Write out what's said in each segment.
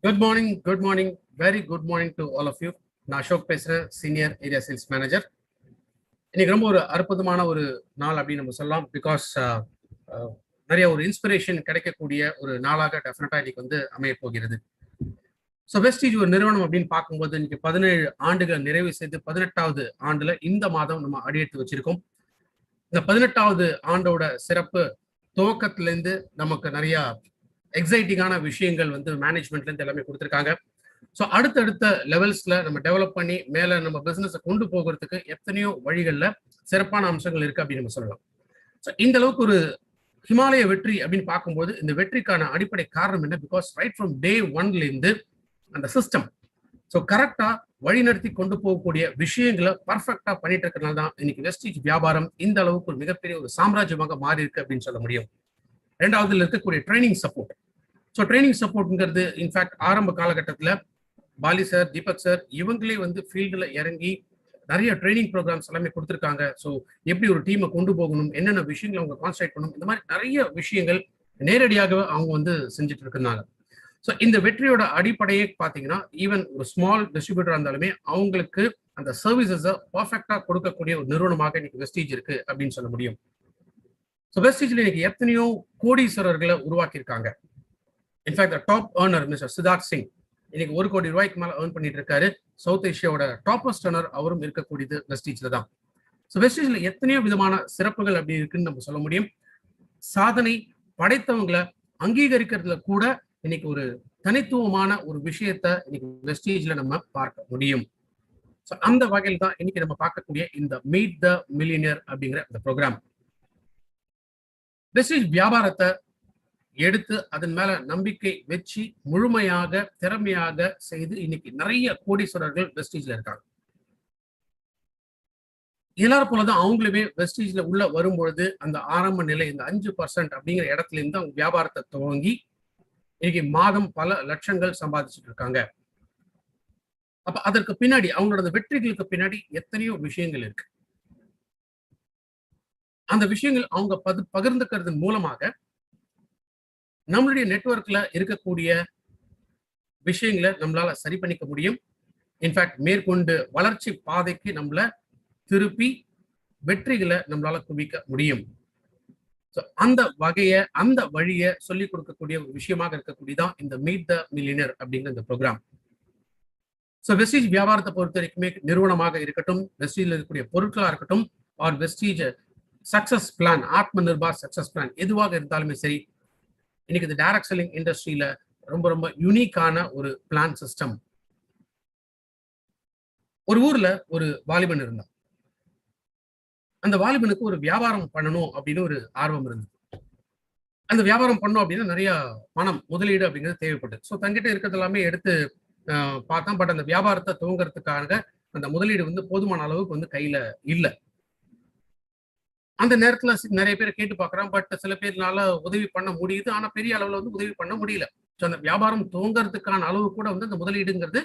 Good morning, very good morning to all of you. நான் அசோக் பேசுறேன், senior area sales manager. இன்னைக்கு ரொம்ப ஒரு அற்புதமான ஒரு நாள் அப்படின்னு நம்ம சொல்லலாம். பிகாஸ் நிறைய ஒரு இன்ஸ்பிரேஷன் கிடைக்கக்கூடிய ஒரு நாளாக டெஃபினட்டா இன்னைக்கு வந்து அமைய போகிறது. ஸோ வெஸ்டீஜ் ஒரு நிறுவனம் அப்படின்னு பார்க்கும்போது இன்னைக்கு 17 ஆண்டுகள் நிறைவு செய்து 18வது ஆண்டுல இந்த மாதம் நம்ம அடியெடுத்து வச்சிருக்கோம். இந்த 18வது ஆண்டோட சிறப்பு துவக்கத்திலேருந்து நமக்கு நிறைய எக்ஸைட்டிங்கான விஷயங்கள் வந்து மேனேஜ்மெண்ட்ல இருந்து எல்லாமே கொடுத்துருக்காங்க. ஸோ அடுத்தடுத்த லெவல்ஸ்ல நம்ம டெவலப் பண்ணி மேல நம்ம பிசினஸை கொண்டு போகிறதுக்கு எத்தனையோ வழிகள்ல சிறப்பான அம்சங்கள் இருக்கு அப்படின்னு நம்ம சொல்லலாம். ஸோ இந்த அளவுக்கு ஒரு ஹிமாலய வெற்றி அப்படின்னு பார்க்கும்போது இந்த வெற்றிக்கான அடிப்படை காரணம் என்ன? பிகாஸ் ரைட் ஃப்ரம் டே ஒன்ல இருந்து அந்த சிஸ்டம் ஸோ கரெக்டா வழிநடத்தி கொண்டு போகக்கூடிய விஷயங்களை பர்ஃபெக்டா பண்ணிட்டு இருக்கிறனால தான் இன்னைக்கு வெஸ்டீஜ் வியாபாரம் இந்த அளவுக்கு ஒரு மிகப்பெரிய ஒரு சாம்ராஜ்யமாக மாறி இருக்கு அப்படின்னு சொல்ல முடியும். ரெண்டாவதுல இருக்கக்கூடிய ட்ரைனிங் சப்போர்ட். ஸோ ட்ரைனிங் சப்போர்ட்ங்கிறது இன்ஃபேக்ட் ஆரம்ப காலகட்டத்தில் பாலி சார், தீபக் சார் இவங்களே வந்து ஃபீல்டில் இறங்கி நிறைய ட்ரைனிங் ப்ரோக்ராம்ஸ் எல்லாமே கொடுத்துருக்காங்க. ஸோ எப்படி ஒரு டீமை கொண்டு போகணும், என்னென்ன விஷயங்களை அவங்க கான்சன்ட்ரேட் பண்ணணும், இந்த மாதிரி நிறைய விஷயங்கள் நேரடியாகவே அவங்க வந்து செஞ்சுட்டு இருக்கிறாங்க. ஸோ இந்த வெற்றியோட அடிப்படையே பார்த்தீங்கன்னா ஈவன் ஒரு ஸ்மால் டிஸ்ட்ரிபியூட்டராக இருந்தாலுமே அவங்களுக்கு அந்த சர்வீசஸை பர்ஃபெக்டாக கொடுக்கக்கூடிய ஒரு நிறுவனமாக இன்னைக்கு வெஸ்டீஜ் இருக்கு அப்படின்னு சொல்ல முடியும். ஸோ வெஸ்டீஜ்ல இன்னைக்கு எத்தனையோ கோடீஸ்வரர்களை உருவாக்கியிருக்காங்க. In fact top earner mister Siddharth Singh இன்னைக்கு 1 கோடி ரூபாய்க்கு மேல ஏர்ன் பண்ணிட்டு இருக்காரு. சவுத் ஏஷியாவோட டாப்பஸ்ட் ஏர்னர் அவரும் இருக்கக்கூடியது வெஸ்டீஜ்ல தான். ஸோ வெஸ்டீஜ்ல எத்தனையோ விதமான சிறப்புகள் அப்படி இருக்குன்னு நம்ம சொல்ல முடியும். சாதனை படைத்தவங்களை அங்கீகரிக்கிறதுல கூட இன்னைக்கு ஒரு தனித்துவமான ஒரு விஷயத்த இன்னைக்கு வெஸ்டீஜ்ல நம்ம பார்க்க முடியும். ஸோ அந்த வகையில் தான் இன்னைக்கு நம்ம பார்க்கக்கூடிய இந்த மீட் த மில்லியனியர் அப்படிங்கிற இந்த ப்ரோக்ராம். வெஸ்டீஜ் வியாபாரத்தை எடுத்து அதன் மேல நம்பிக்கை வச்சு முழுமையாக திறமையாக செய்து இன்னைக்கு நிறைய கோடீஸ்வரர்கள் வெஸ்டீஜ்ல இருக்காங்க. எல்லாரும் போலதான் அவங்களுமே வெஸ்டீஜ்ல உள்ள வரும்பொழுது அந்த ஆரம்ப நிலை இந்த 5% அப்படிங்கிற இடத்துல இருந்து அவங்க வியாபாரத்தை துவங்கி இன்னைக்கு மாதம் பல லட்சங்கள் சம்பாதிச்சுட்டு இருக்காங்க. அப்ப அதற்கு பின்னாடி அவங்களோட வெற்றிகளுக்கு பின்னாடி எத்தனையோ விஷயங்கள் இருக்கு. அந்த விஷயங்கள் அவங்க பகிர்ந்துக்கிறது மூலமாக நம்மளுடைய நெட்வொர்க்ல இருக்கக்கூடிய விஷயங்களை நம்மளால சரி பண்ணிக்க முடியும். இன்ஃபேக்ட் மேற்கொண்டு வளர்ச்சி பாதைக்கு நம்மள திருப்பி வெற்றிகளை நம்மளால குவிக்க முடியும். அந்த வகையை அந்த வழியை சொல்லிக் கொடுக்கக்கூடிய ஒரு விஷயமாக இருக்கக்கூடியதான் இந்த மீட் த மில்லியனியர் அப்படிங்கிற இந்த ப்ரோக்ராம். ஸோ வெஸ்டீஜ் வியாபாரத்தை பொறுத்த வரைக்குமே நிறுவனமாக இருக்கட்டும், வெஸ்டீஜ்ல இருக்கக்கூடிய பொருட்களா இருக்கட்டும், R Vestige success plan, Atma Nirbhar success plan எதுவாக இருந்தாலுமே சரி, இன்னைக்கு இந்த டைரக்ட் செல்லிங் இண்டஸ்ட்ரியில ரொம்ப ரொம்ப யூனிக்கான ஒரு பிளான் சிஸ்டம். ஒரு ஊர்ல ஒரு வாலிபன் இருந்தான். அந்த வாலிபனுக்கு ஒரு வியாபாரம் பண்ணணும் அப்படின்னு ஒரு ஆர்வம் இருந்தது. அந்த வியாபாரம் பண்ணணும் அப்படின்னா நிறைய பணம் முதலீடு அப்படிங்கிறது தேவைப்பட்டது. ஸோ தங்கிட்ட இருக்கிறது எல்லாமே எடுத்து பார்த்தான். பட் அந்த வியாபாரத்தை துவங்குறதுக்காக அந்த முதலீடு வந்து போதுமான அளவுக்கு வந்து கையில இல்லை. அந்த நேரத்துல நிறைய பேர் கேட்டு பார்க்கறான். பட் சில பேர்னால உதவி பண்ண முடியுது, ஆனா பெரிய அளவுல வந்து உதவி பண்ண முடியல. ஸோ அந்த வியாபாரம் துவங்கறதுக்கான அளவு கூட வந்து அந்த முதலீடுங்கிறது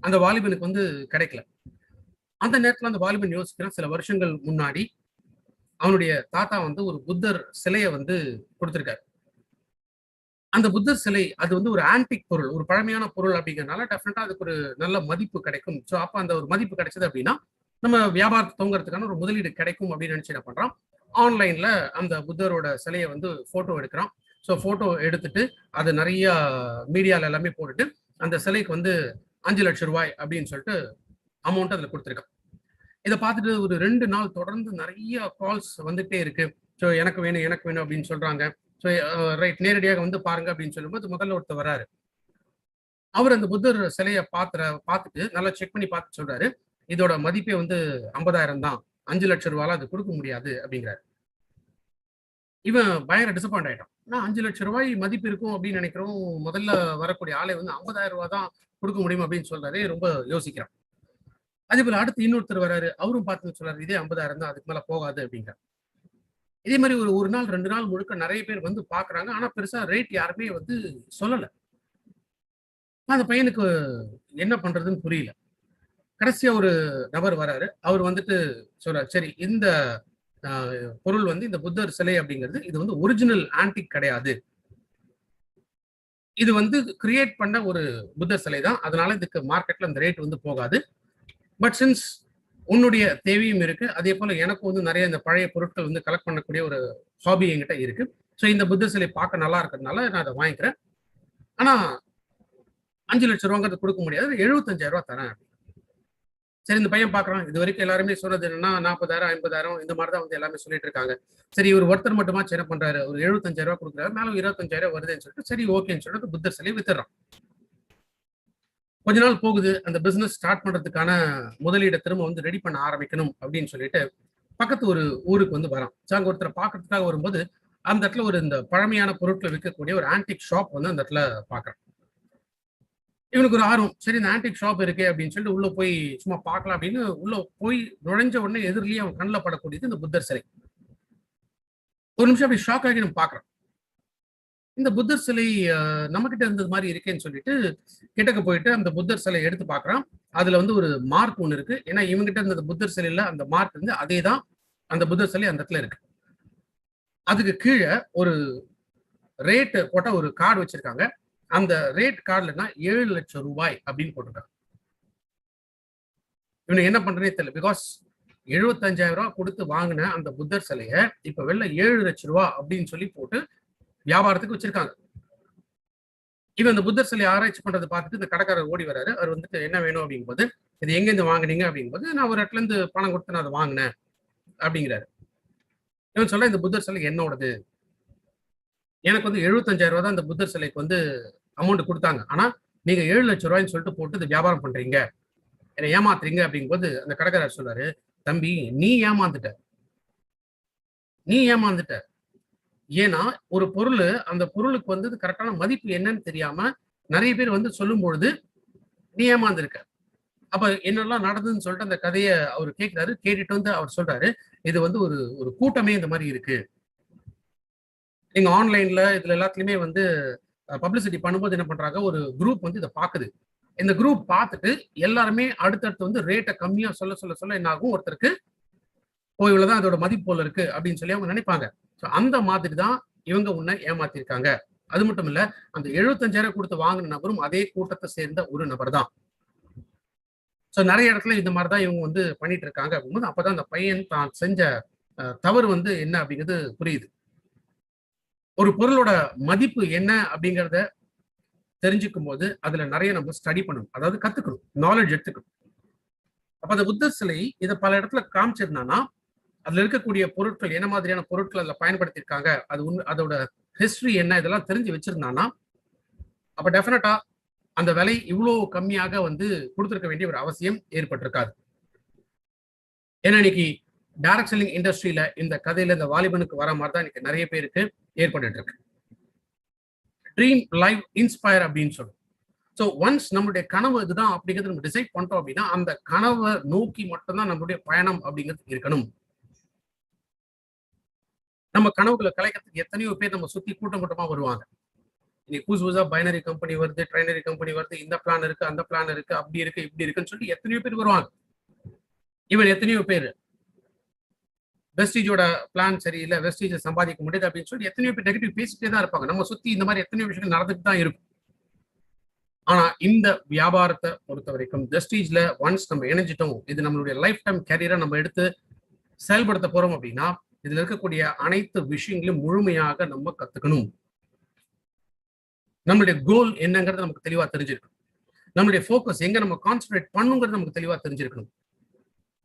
அந்த வாலிபனுக்கு வந்து கிடைக்கல. அந்த நேரத்துல அந்த வாலிபன் யோசிக்கிறான், சில வருஷங்கள் முன்னாடி அவனுடைய தாத்தா வந்து ஒரு புத்தர் சிலையை வந்து கொடுத்திருக்காரு. அந்த புத்தர் சிலை அது வந்து ஒரு ஆன்டிக் பொருள், ஒரு பழமையான பொருள் அப்படிங்கிறதுனால டெஃபினட்டா அதுக்கு ஒரு நல்ல மதிப்பு கிடைக்கும். ஸோ அப்ப அந்த ஒரு மதிப்பு கிடைச்சது அப்படின்னா நம்ம வியாபாரத்தை துவங்குறதுக்கான ஒரு முதலீடு கிடைக்கும் அப்படின்னு நினைச்சு என்ன பண்றான், ஆன்லைன்ல அந்த புத்தரோட சிலையை வந்து போட்டோ எடுக்கிறான். ஸோ போட்டோ எடுத்துட்டு அது நிறைய மீடியால எல்லாமே போட்டுட்டு அந்த சிலைக்கு வந்து 5 லட்சம் ரூபாய் அப்படின்னு சொல்லிட்டு அமௌண்ட் அதுல கொடுத்துருக்கான். இதை பார்த்துட்டு ஒரு 2 நாள் தொடர்ந்து நிறைய கால்ஸ் வந்துட்டே இருக்கு. ஸோ எனக்கு வேணும் எனக்கு வேணும் அப்படின்னு சொல்றாங்க. ஸோ ரைட், நேரடியாக வந்து பாருங்க அப்படின்னு சொல்லும்போது முதல்ல ஒருத்தர் வராரு. அவர் அந்த புத்தர் சிலையை பார்த்துட்டு நல்லா செக் பண்ணி பார்த்து சொல்றாரு, இதோட மதிப்பே வந்து 50,000 தான், 5 லட்சம் ரூபாய் அது கொடுக்க முடியாது அப்படிங்கிறாரு. இவன் பயங்கர டிசப்பாயிண்ட் ஆயிட்டான். நான் 5 லட்சம் ரூபாய் மதிப்பு இருக்கும் அப்படின்னு நினைக்கிறோம், முதல்ல வரக்கூடிய ஆளை வந்து 50,000 ரூபாய் தான் கொடுக்க முடியும் அப்படின்னு சொல்றாரு. ரொம்ப யோசிக்கிறான். அதே போல அடுத்து இன்னொருத்தர் வராரு, அவரும் பார்த்து சொல்றாரு, இதே 50,000 தான், அதுக்கு மேல போகாது அப்படிங்கிற. இதே மாதிரி ஒரு நாள் 2 நாள் முழுக்க நிறைய பேர் வந்து பாக்குறாங்க. ஆனா பெருசா ரேட் யாருமே வந்து சொல்லல. அந்த பையனுக்கு என்ன பண்றதுன்னு புரியல. கடைசியா ஒரு நபர் வராரு. அவர் வந்துட்டு சொல்றாரு, சரி இந்த பொருள் வந்து இந்த புத்தர் சிலை அப்படிங்கிறது இது வந்து ஒரிஜினல் ஆன்டிக் கிடையாது. இது வந்து கிரியேட் பண்ண ஒரு புத்தர் சிலை தான். அதனால இதுக்கு மார்க்கெட்ல அந்த ரேட் வந்து போகாது. பட் சின்ஸ் உன்னுடைய தேவையும் இருக்கு, அதே போல எனக்கு வந்து நிறைய இந்த பழைய பொருட்கள் வந்து கலெக்ட் பண்ணக்கூடிய ஒரு ஹாபி என்கிட்ட இருக்கு. ஸோ இந்த புத்தர் சிலை பார்க்க நல்லா இருக்கிறதுனால நான் அதை வாங்கிக்கிறேன். ஆனா 5,00,000 கொடுக்க முடியாது, 75,000 தரேன். சரி, இந்த பையன் பார்க்குறான். இது வரைக்கும் எல்லாருமே சொன்னது என்னன்னா 40,000 50,000 இந்த மாதிரி தான் வந்து எல்லாமே சொல்லிட்டு இருக்காங்க. சரி, இவர் ஒருத்தர் மட்டுமா என்ன பண்றாரு, ஒரு 75,000 கொடுக்குறாரு, மேலும் 25,000 வருதுன்னு சொல்லிட்டு சரி ஓகேன்னு சொல்லிட்டு புத்தர் சிலையை வித்துறான். கொஞ்ச நாள் போகுது, அந்த பிசினஸ் ஸ்டார்ட் பண்றதுக்கான முதலீடை திரும்ப வந்து ரெடி பண்ண ஆரம்பிக்கணும் அப்படின்னு சொல்லிட்டு பக்கத்து ஒரு ஊருக்கு வந்து வரான். அங்க ஒருத்தரை பார்க்கறதுக்காக வரும்போது அந்த இடத்துல ஒரு இந்த பழமையான பொருட்களை விற்கக்கூடிய ஒரு ஆன்டிக் ஷாப் வந்து அந்த இடத்துல பார்க்கறான். இவனுக்கு ஒரு ஆர்வம். சரி, இந்த ஆன்டிக் ஷாப் இருக்கே அப்படின்னு சொல்லிட்டு உள்ள போய் சும்மா பார்க்கலாம் அப்படின்னு உள்ள போய் நுழைஞ்ச உடனே எதிரிலேயே அவன் கண்ணில் படக்கூடியது இந்த புத்தர் சிலை. ஒரு நிமிஷம் அப்படி ஷாக் ஆகி நம்ம பார்க்கறோம். இந்த புத்தர் சிலை நம்ம கிட்ட இருந்தது மாதிரி இருக்கேன்னு சொல்லிட்டு கிட்டக்க போயிட்டு அந்த புத்தர் சிலையை எடுத்து பார்க்கறான். அதுல வந்து ஒரு மார்க் ஒன்று இருக்கு. ஏன்னா இவங்கிட்ட இருந்த புத்தர் சிலையில அந்த மார்க் வந்து அதே தான் அந்த புத்தர் சிலை அந்த இடத்துல இருக்கு. அதுக்கு கீழே ஒரு ரேட் போட்ட ஒரு கார்டு வச்சிருக்காங்க. அந்த ரேட் கார்டுலன்னா 7,00,000 ரூபாய் அப்படின்னு போட்டிருக்காங்க. இவனுக்கு என்ன பண்றதே தெரியல. பிகாஸ் 75,000 கொடுத்து வாங்கின அந்த புத்தர் சிலையை இப்ப வெளில 7,00,000 அப்படின்னு சொல்லி போட்டு வியாபாரத்துக்கு வச்சிருக்காங்க. இவன் அந்த புத்தர் சிலையை ஆராய்ச்சி பண்றதை பார்த்துட்டு இந்த கடைக்காரர் ஓடி வராரு. அவர் வந்துட்டு என்ன வேணும் அப்படிங்கும்போது, இது எங்க இருந்து வாங்குனீங்க அப்படிங்கும்போது, நான் ஒரு இடத்துல இருந்து பணம் கொடுத்து நான் அதை வாங்கினேன் அப்படிங்கிறாரு. இவன் சொல்ல, இந்த புத்தர் சிலை என்னோடது. எனக்கு வந்து 75,000 தான் இந்த புத்தர் சிலைக்கு வந்து அமௌண்ட் கொடுத்தாங்க. ஆனா நீங்க 7,00,000 சொல்லிட்டு போட்டு இது வியாபாரம் பண்றீங்க, என்னை ஏமாத்துறீங்க அப்படிங்கும்போது அந்த கடைக்காரர் சொல்றாரு, தம்பி நீ ஏமாந்துட்ட, நீ ஏமாந்துட்ட. ஏன்னா ஒரு பொருள், அந்த பொருளுக்கு வந்து கரெக்டான மதிப்பு என்னன்னு தெரியாம நிறைய பேர் வந்து சொல்லும் பொழுது நீ ஏமாந்துருக்க. அப்ப என்னெல்லாம் நடந்ததுன்னு சொல்லிட்டு அந்த கதையை அவர் கேட்கிறாரு. கேட்டுட்டு வந்து அவர் சொல்றாரு, இது வந்து ஒரு ஒரு கூட்டமே இந்த மாதிரி இருக்கு. நீங்க ஆன்லைன்ல இதுல எல்லாத்துலயுமே வந்து பப்ளிசிட்டி பண்ணும்போது என்ன பண்றாங்க, ஒரு குரூப் வந்து இதை பாக்குது. இந்த குரூப் பார்த்துட்டு எல்லாருமே அடுத்தடுத்து வந்து ரேட்டை கம்மியா சொல்ல சொல்ல சொல்ல என்ன ஆகும், ஒருத்தருக்கு ஓ இவ்வளவுதான் அதோட மதிப்பு போல இருக்கு அப்படின்னு சொல்லி அவங்க நினைப்பாங்க. அந்த மாதிரி தான் இவங்க உன்னை ஏமாத்திருக்காங்க. அது மட்டும் இல்ல, அந்த 75,000 கொடுத்து வாங்கின நபரும் அதே கூட்டத்தை சேர்ந்த ஒரு நபர் தான். நிறைய இடத்துல இந்த மாதிரி தான் இவங்க வந்து பண்ணிட்டு இருக்காங்க அப்படிங்கும்போது அப்பதான் அந்த பையன் தான் செஞ்ச தவறு வந்து என்ன அப்படிங்கிறது புரியுது. ஒரு பொருளோட மதிப்பு என்ன அப்படிங்கிறத தெரிஞ்சுக்கும் போது அதுல நிறைய நம்ம ஸ்டடி பண்ணணும், அதாவது கத்துக்கணும், நாலேஜ் எடுத்துக்கணும். அப்ப அந்த புத்தர் சிலை இதை பல இடத்துல காமிச்சிருந்தானா அதுல இருக்கக்கூடிய பொருட்கள் என்ன மாதிரியான பொருட்கள் அதுல பயன்படுத்தியிருக்காங்க, அது அதோட ஹிஸ்டரி என்ன, இதெல்லாம் தெரிஞ்சு வச்சிருந்தானா அப்ப டெஃபினட்டா அந்த விலை இவ்வளவு கம்மியாக வந்து கொடுத்திருக்க வேண்டிய ஒரு அவசியம் ஏற்பட்டிருக்காது. ஏன்னா இன்னைக்கு டைரக்ட் செல்லிங் இண்டஸ்ட்ரியில இந்த கதையில இந்த வாலிபனுக்கு வர மாதிரி தான் இன்னைக்கு நிறைய பேருக்கு ஏற்பட்டு இருக்கு. ட்ரீம் லைவ் இன்ஸ்பயர் அப்படின்னு சொல்லுவோம். ஸோ ஒன்ஸ் நம்மளுடைய கனவு இதுதான் அப்படிங்கிறது நம்ம டிசைட் பண்ணிட்டோம் அப்படின்னா அந்த கனவை நோக்கி மட்டும்தான் நம்மளுடைய பயணம் அப்படிங்கிறது இருக்கணும். நம்ம கனவுகளை கலைக்கிறதுக்கு எத்தனையோ பேர் நம்ம சுத்தி கூட்டம் கூட்டமா வருவாங்க. இன்னைக்கு புதுசு புதுசா பைனரி கம்பெனி வருது, ட்ரைனரி கம்பெனி வருது, இந்த பிளான் இருக்கு, அந்த பிளான் இருக்கு, அப்படி இருக்கு, இப்படி இருக்குன்னு சொல்லி எத்தனையோ பேர் வருவாங்க. இவன் எத்தனையோ பேர் வெஸ்டீஜோட பிளான் சரியில்லை, வெஸ்டீஜை சம்பாதிக்க முடியாது அப்படின்னு சொல்லி எத்தனையோ பேர் நெகட்டிவ் பேசிட்டே தான் இருப்பாங்க. நம்ம சுத்தி இந்த மாதிரி எத்தனையோ விஷயங்கள் நடந்துட்டு தான் இருக்கும். ஆனா இந்த வியாபாரத்தை பொறுத்த வரைக்கும் வெஸ்டீஜ்ல ஒன்ஸ் நம்ம இணைஞ்சிட்டோம், இது நம்மளுடைய லைஃப் டைம் கேரியரை நம்ம எடுத்து செயல்படுத்த போறோம் அப்படின்னா இதுல இருக்கக்கூடிய அனைத்து விஷயங்களையும் முழுமையாக நம்ம கத்துக்கணும். நம்மளுடைய கோல் என்னங்கிறது நமக்கு தெளிவா தெரிஞ்சிருக்கணும். நம்மளுடைய ஃபோக்கஸ் எங்க நம்ம கான்சென்ட்ரேட் பண்ணுங்கிறது நமக்கு தெளிவா தெரிஞ்சிருக்கணும்.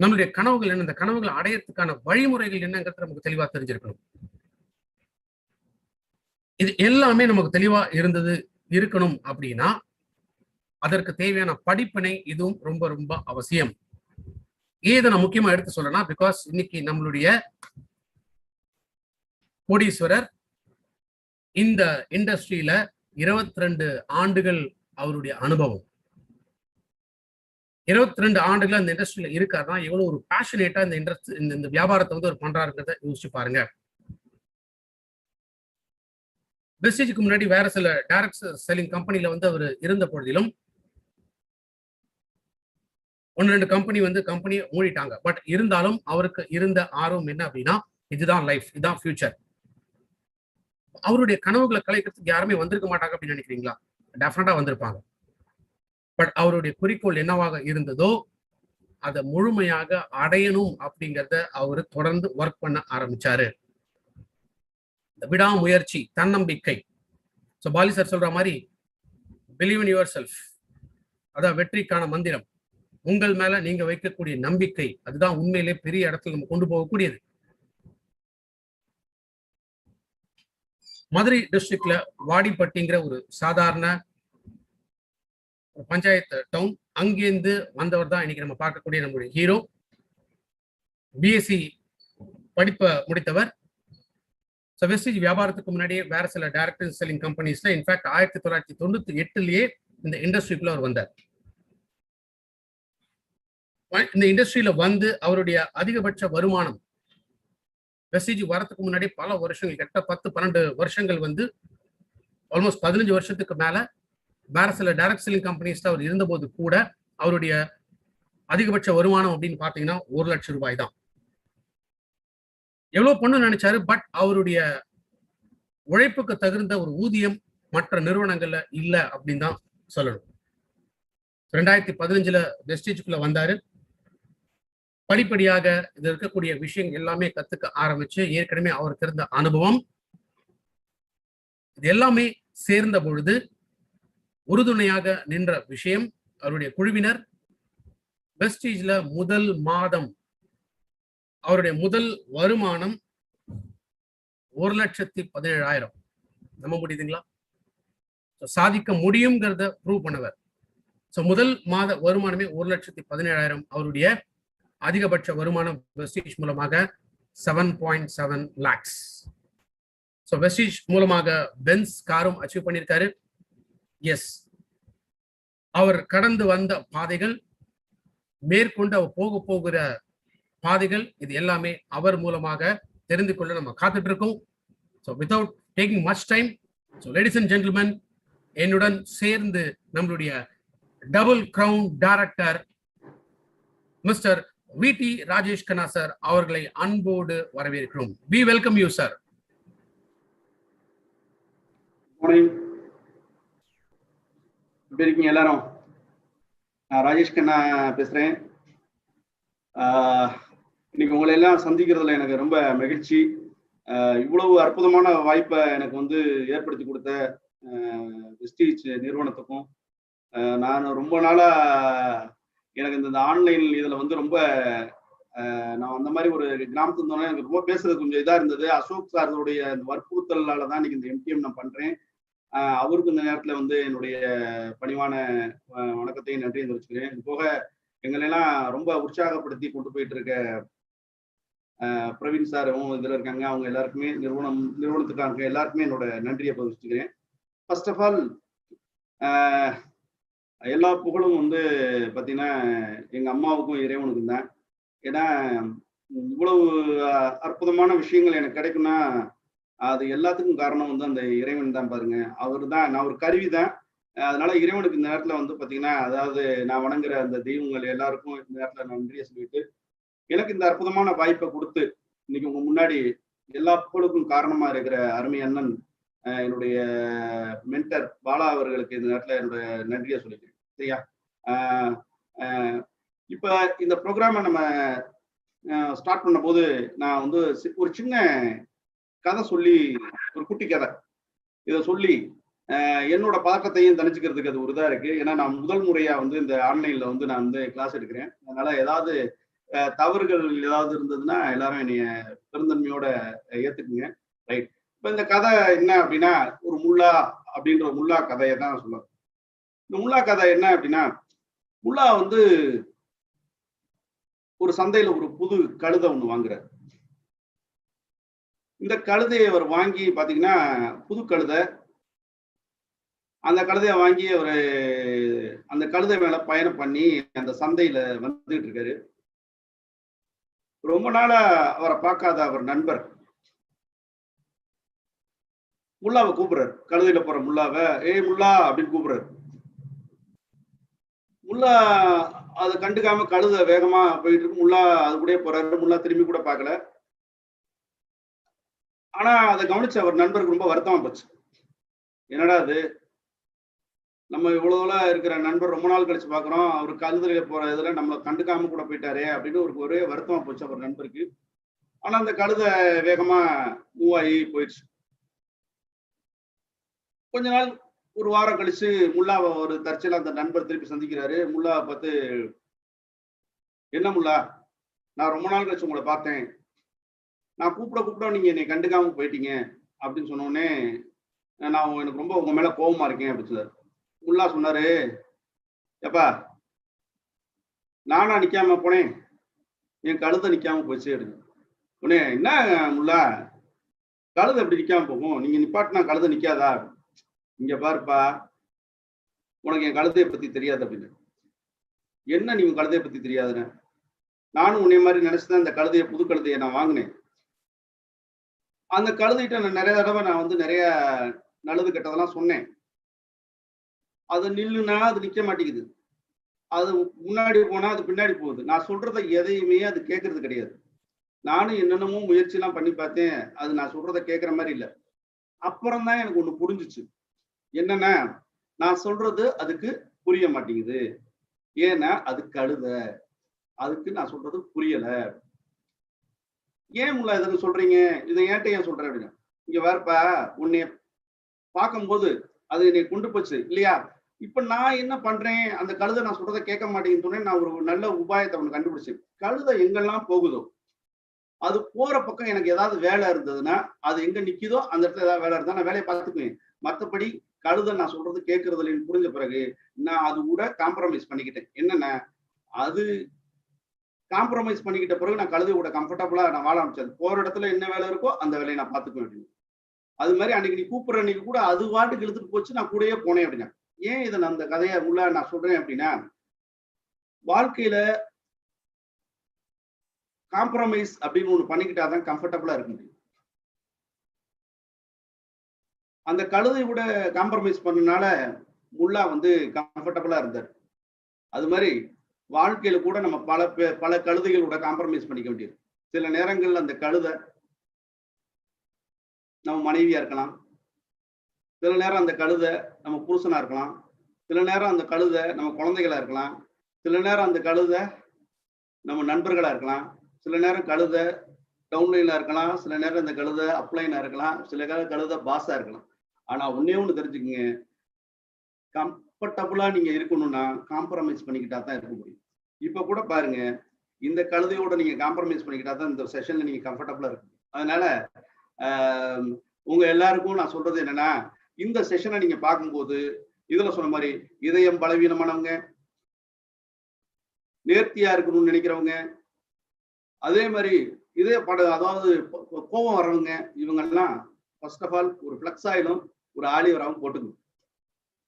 நம்மளுடைய கனவுகள் என்ன, இந்த கனவுகளை அடையறதுக்கான வழிமுறைகள் என்னங்கிறது நமக்கு தெளிவா தெரிஞ்சிருக்கணும். இது எல்லாமே நமக்கு தெளிவா இருக்கணும் அப்படின்னா அதற்கு தேவையான படிப்பினை இதுவும் ரொம்ப ரொம்ப அவசியம். ஏதை நான் முக்கியமா எடுத்து சொல்லனா, பிகாஸ் இன்னைக்கு நம்மளுடைய கோடீஸ்வரர் இந்த இண்டஸ்ட்ரியில 22 ஆண்டுகள் அவருடைய அனுபவம். 22 ஆண்டுகள் அந்த இண்டஸ்ட்ரியில இருக்காருன்னா எவ்வளவு ஒரு பேஷனேட்டா இந்த இண்டஸ்ட்ரி இந்த வியாபாரத்தை வந்து ஒரு பண்றாருங்கிறத யோசிச்சு பாருங்க. வெஸ்டேஜுக்கு முன்னாடி வேற சில டைரக்ட் செல்லிங் கம்பெனில வந்து அவர் இருந்த பொழுதிலும் 1-2 கம்பெனி வந்து கம்பெனியை மூடிட்டாங்க. பட் இருந்தாலும் அவருக்கு இருந்த ஆர்வம் என்ன அப்படின்னா இதுதான் லைஃப், இதுதான் ஃபியூச்சர். அவருடைய கனவுகளை கலைக்கிறதுக்கு யாருமே வந்திருக்க மாட்டாங்க அப்படின்னு நினைக்கிறீங்களா? டெஃபினட்டா வந்திருப்பாங்க. பட் அவருடைய குறிக்கோள் என்னவாக இருந்ததோ அதை முழுமையாக அடையணும் அப்படிங்கிறத அவரு தொடர்ந்து ஒர்க் பண்ண ஆரம்பிச்சாரு. விடாமுயற்சி, தன்னம்பிக்கை. பாலி சார் சொல்ற மாதிரி பிலீவ் இன் யுவர் செல்ஃப், அதான் வெற்றிக்கான மந்திரம். உங்கள் மேல நீங்க வைக்கக்கூடிய நம்பிக்கை, அதுதான் உண்மையிலே பெரிய இடத்துல நம்ம கொண்டு போகக்கூடியது. மதுரை டிஸ்ட்ரிக்ட்ல வாடிப்பட்டிங்கிற ஒரு சாதாரண பஞ்சாயத்து டவுன், அங்கிருந்து வந்தவர் தான் இன்னைக்கு நம்ம பார்க்கக்கூடிய நம்முடைய ஹீரோ. பிஎஸ்சி படிப்பை முடித்தவர். வெஸ்டேஜ் வியாபாரத்துக்கு முன்னாடியே வேற சில டைரக்ட் செல்லிங் கம்பெனிஸ்ல இன்ஃபேக்ட் 1998லயே இந்த இண்டஸ்ட்ரிக்குள்ள அவர் வந்தார். இந்த இண்டஸ்ட்ரியில வந்து அவருடைய அதிகபட்ச வருமானம் வெஸ்டேஜ் வரத்துக்கு முன்னாடி பல வருஷங்கள், கிட்ட 10-12 வருஷங்கள் வந்து ஆல்மோஸ்ட் 15 வருஷத்துக்கு மேல வேற சில டைரக்ட் செல்லிங் கம்பெனிஸ்ல அவர் இருந்தபோது கூட அவருடைய அதிகபட்ச வருமானம் அப்படின்னு பாத்தீங்கன்னா 1 லட்சம் ரூபாய் தான். எவ்வளவு பொண்ணு நினைச்சாரு, பட் அவருடைய உழைப்புக்கு தகுந்த ஒரு ஊதியம் மற்ற நிறுவனங்கள்ல இல்ல அப்படின்னு தான் சொல்லணும். 2015 வெஸ்டேஜுக்குள்ள வந்தாரு. படிப்படியாக இது இருக்கக்கூடிய விஷயம் எல்லாமே கத்துக்க ஆரம்பிச்சு, ஏற்கனவே அவருக்கு இருந்த அனுபவம் இது எல்லாமே சேர்ந்த பொழுது உறுதுணையாக நின்ற விஷயம் அவருடைய குழுவினர். வெஸ்டேஜ்ல முதல் மாதம் அவருடைய முதல் வருமானம் 1,17,000. நம்ப முடியுதுங்களா? சாதிக்க முடியுங்கிறத ப்ரூவ் பண்ணவர். முதல் மாத வருமானமே 1,17,000. அவருடைய அதிகபட்ச வருமானம் வெஸ்டேஜ் மூலமாக 7.7 lakhs. வெஸ்டேஜ் மூலமாக பென்ஸ் காரும் அச்சீவ் பண்ணியிருக்காரு. எஸ், அவர் கடந்து வந்த பாதைகள், மேற்கொண்டு அவர் போகிற பாதைகள், இது எல்லாமே அவர் மூலமாக தெரிந்து கொள்ள நம்ம காத்துட்டு இருக்கோம். Without taking much time, ladies and gentlemen, என்னுடன் சேர்ந்து நம்மளுடைய டபுள் கிரவுன் டைரக்டர் மிஸ்டர் விடி ராஜேஷ் கண்ணா சார் அவர்களை அன்போடு வரவேற்கிறோம். We welcome you sir. எப்படி இருக்கீங்க எல்லாரும்? நான் ராஜேஷ் கண்ணா பேசுறேன். இன்னைக்கு உங்களை எல்லாம் சந்திக்கிறதுல எனக்கு ரொம்ப மகிழ்ச்சி. இவ்வளவு அற்புதமான வாய்ப்பை எனக்கு வந்து ஏற்படுத்தி கொடுத்த வெஸ்டேஜ் நிறுவனத்துக்கும், நான் ரொம்ப நாளா எனக்கு இந்த ஆன்லைன் இதுல வந்து ரொம்ப நான் அந்த மாதிரி ஒரு கிராமத்துல இருந்தோன்னா எனக்கு ரொம்ப பேசுறது கொஞ்சம் இதா இருந்தது. அசோக் சாரோடைய அந்த வற்புறுத்தலால தான் இன்னைக்கு இந்த எம்டிஎம் நான் பண்றேன். அவருக்கு இந்த நேரத்துல வந்து என்னுடைய பணிவான வணக்கத்தையும் நன்றியும் தெரிவிச்சுக்கிறேன். இது போக எங்களெல்லாம் ரொம்ப உற்சாகப்படுத்தி கொண்டு போயிட்டு இருக்க பிரவீன் சாரும் இதுல இருக்காங்க. அவங்க எல்லாருக்குமே நிறுவனத்துக்காக எல்லாருக்குமே என்னோட நன்றியை பதிவிச்சுக்கிறேன். ஃபர்ஸ்ட் ஆஃப் ஆல் எல்லா புகழும் வந்து பார்த்தீங்கன்னா எங்க அம்மாவுக்கும் இறைவனுக்கும் தான். ஏன்னா இவ்வளவு அற்புதமான விஷயங்கள் எனக்கு கிடைக்கும்னா அது எல்லாத்துக்கும் காரணம் வந்து அந்த இறைவன் தான். பாருங்க, அவர் தான், நான் ஒரு கருவி தான். அதனால இறைவனுக்கு இந்த நேரத்துல வந்து பாத்தீங்கன்னா, அதாவது நான் வணங்குற அந்த தெய்வங்கள் எல்லாருக்கும் இந்த நேரத்துல நன்றியை சொல்லிட்டு, எனக்கு இந்த அற்புதமான வாய்ப்பை கொடுத்து இன்னைக்கு உங்க முன்னாடி எல்லா புகழுக்கும் காரணமா இருக்கிற அருமை அண்ணன் என்னுடைய மென்டர் பாலா அவர்களுக்கு இந்த நேரத்துல என்னோட நன்றியை சொல்லிக்கிறேன். சரியா? இப்ப இந்த ப்ரோக்ராமை நம்ம ஸ்டார்ட் பண்ண போது நான் வந்து ஒரு சின்ன கதை சொல்லி, ஒரு குட்டி கதை இதை சொல்லி என்னோட பழக்கத்தையும் தனிச்சுக்கிறதுக்கு அது ஒரு இதா இருக்கு. ஏன்னா நான் முதல் முறையா வந்து இந்த ஆன்லைன்ல வந்து நான் வந்து கிளாஸ் எடுக்கிறேன். அதனால ஏதாவது தவறுகள் ஏதாவது இருந்ததுன்னா எல்லாரும் என்னைய பெருந்தன்மையோட ஏத்துக்குங்க. ரைட். இப்ப இந்த கதை என்ன அப்படின்னா, ஒரு முல்லா அப்படின்ற முல்லா கதையை தான் நான் சொல்லுவேன். இந்த முல்லா கதை என்ன அப்படின்னா, முல்லா வந்து ஒரு சந்தையில ஒரு புது கழுதை ஒண்ணு வாங்குறாரு. இந்த கழுதையை அவர் வாங்கி பாத்தீங்கன்னா புது கழுதை. அந்த கழுதையை வாங்கி அவரு அந்த கழுதை மேல பயணம் பண்ணி அந்த சந்தையில வந்துட்டு இருக்காரு. ரொம்ப நாளா அவரை பார்க்காத அவர் நண்பர் முல்லாவை கூப்பிடுறாரு. கழுதையில போற முல்லாவை, ஏய் முல்லா அப்படின்னு கூப்பிடுறாரு. முல்லா அதை கண்டுக்காம கழுதை வேகமா போயிட்டு இருக்கு. முல்லா அது கூட போறாரு. முல்லா திரும்பி கூட பார்க்கல. ஆனா அதை கவனிச்சு அவர் நண்பருக்கு ரொம்ப வருத்தமா போச்சு. என்னடா அது, நம்ம இவ்வளவுல இருக்கிற நண்பர் ரொம்ப நாள் கழிச்சு பாக்குறோம், அவர் கழுதுல போற இதுல நம்மளை கண்டுக்காம கூட போயிட்டாரே அப்படின்னு ஒரு ஒரே வருத்தமா போச்சு அவர் நண்பருக்கு. ஆனா அந்த கழுதை வேகமா மூவ் ஆகி போயிடுச்சு. கொஞ்ச நாள், ஒரு வாரம் கழிச்சு முல்லாவை ஒரு தற்செயலா அந்த நண்பர் திருப்பி சந்திக்கிறாரு. முல்லாவை பார்த்து, என்ன முல்லா, நான் ரொம்ப நாள் கழிச்சு உங்களை பார்த்தேன், நான் கூப்பிட நீங்க என்னை கண்டுக்காம போயிட்டீங்க அப்படின்னு சொன்ன உடனே, நான் எனக்கு ரொம்ப உங்க மேல கோபமா இருக்கேன் அப்படின்னு சொன்னாரு. முல்லா சொன்னாரு, எப்பா நானா நிக்காம போனேன், என் கழுதை நிக்காம போச்சு அப்படின்னு. உடனே, என்ன முல்லா, கழுதை எப்படி நிக்காம போகும், நீங்க நிப்பாட்டினா கழுதை நிக்காதா, இங்க பாருப்பா, உனக்கு என் கழுதையை பத்தி தெரியாது அப்படின்னு. என்ன நீங்க கழுதையை பத்தி தெரியாதுன்னு, நானும் உன்னை மாதிரி நினைச்சுதான் இந்த கழுதையை, புது கழுதையை நான் வாங்கினேன். அந்த கழுதைகிட்ட நான் நிறைய தடவை நான் வந்து நிறைய நல்லது கெட்டதெல்லாம் சொன்னேன். அது நில்லுனா அது நிக்க மாட்டேங்குது, அது முன்னாடி போனா அது பின்னாடி போகுது. நான் சொல்றதை எதையுமே அது கேட்கறது கிடையாது. நானும் என்னென்னமோ முயற்சி எல்லாம் பண்ணி பார்த்தேன், அது நான் சொல்றதை கேட்கிற மாதிரி இல்லை. அப்புறம் தான் எனக்கு ஒண்ணு புரிஞ்சுச்சு. என்னன்னா, நான் சொல்றது அதுக்கு புரிய மாட்டேங்குது. ஏன்னா அது கழுதை, அதுக்கு நான் சொல்றது புரியல. ஏன் முல்லா இதுன்னு சொல்றீங்க, இதை ஏன்ட்ட ஏன் சொல்றேன் அப்படின்னு. இங்க வேறப்பா, உன்னைய பார்க்கும்போது அது என்னை கொண்டு போச்சு இல்லையா. இப்ப நான் என்ன பண்றேன், அந்த கழுதை நான் சொல்றதை கேட்க மாட்டேங்குன்னு நான் ஒரு நல்ல உபாயத்தை ஒண்ணு கண்டுபிடிச்சேன். கழுதை எங்கெல்லாம் போகுதோ, அது போற பக்கம் எனக்கு ஏதாவது வேலை இருந்ததுன்னா, அது எங்க நிக்குதோ அந்த இடத்துல ஏதாவது வேலை இருந்தா நான் வேலையை பார்த்துக்குவேன். மற்றபடி கழுதை நான் சொல்றது கேட்கறது இல்லைன்னு புரிஞ்ச பிறகு நான் அது கூட காம்ப்ரமைஸ் பண்ணிக்கிட்டேன். என்னன்னா, அது காம்ப்ரமைஸ் பண்ணிக்கிட்ட பிறகு நான் கழுதை கூட கம்ஃபர்டபுளா நான் வாழ ஆரம்பிச்சேன். போற இடத்துல என்ன வேலை இருக்கோ அந்த வேலையை நான் பார்த்துக்குவேன் அப்படின்னு. அது மாதிரி அன்னைக்கு நீ கூப்பிடுற அன்னைக்கு கூட அது வாட்டுக்கு இழுத்துட்டு போச்சு, நான் கூடயே போனேன் அப்படின்னா. ஏன் இதை நான் அந்த கதையை உள்ள நான் சொல்றேன் அப்படின்னா, வாழ்க்கையில காம்ப்ரமைஸ் அப்படின்னு ஒண்ணு பண்ணிக்கிட்டாதான் கம்ஃபர்டபுளா இருக்க முடியும். அந்த கழுதை கூட காம்ப்ரமைஸ் பண்ணனால முல்லா வந்து கம்ஃபர்டபுளா இருந்தார். அது மாதிரி வாழ்க்கையில கூட நம்ம பல கழுதைகளோட காம்ப்ரமைஸ் பண்ணிக்க வேண்டியது. சில நேரங்கள்ல அந்த கழுதை நம்ம மனைவியா இருக்கலாம், சில நேரம் அந்த கழுதை நம்ம புருஷனா இருக்கலாம், சில நேரம் அந்த கழுதை நம்ம குழந்தைகளா இருக்கலாம், சில நேரம் அந்த கழுதை நம்ம நண்பர்களா இருக்கலாம், சில நேரம் கழுதை டவுன்லைனா இருக்கலாம், சில நேரம் இந்த கழுதை அப்லைனா இருக்கலாம், சில நேரம் கழுதை பாஸா இருக்கலாம். ஆனா ஒன்னே ஒண்ணு தெரிஞ்சுக்கங்க, கம்ஃபர்டபுளா நீங்க இருக்கணும்னா காம்ப்ரமைஸ் பண்ணிக்கிட்டா தான் இருக்க முடியும். இப்ப கூட பாருங்க, இந்த கழுதையோட நீங்க காம்ப்ரமைஸ் பண்ணிக்கிட்டா தான் இந்த செஷன்ல நீங்க கம்ஃபர்டபுளா இருக்க முடியும். அதனால உங்க எல்லாருக்கும் நான் சொல்றது என்னன்னா, இந்த செஷனை நீங்க பார்க்கும்போது இதுல சொன்ன மாதிரி இதயம் பலவீனமானவங்க, நேர்த்தியா இருக்கணும்னு நினைக்கிறவங்க, அதே மாதிரி இதய அதாவது கோபம் வர்றவங்க, இவங்க எல்லாம் ஃபர்ஸ்ட் ஆஃப் ஆல் ஒரு ஃபிளக்ஸ் ஆயிலும் ஒரு ஆலிவராகவும் போட்டுக்கணும்.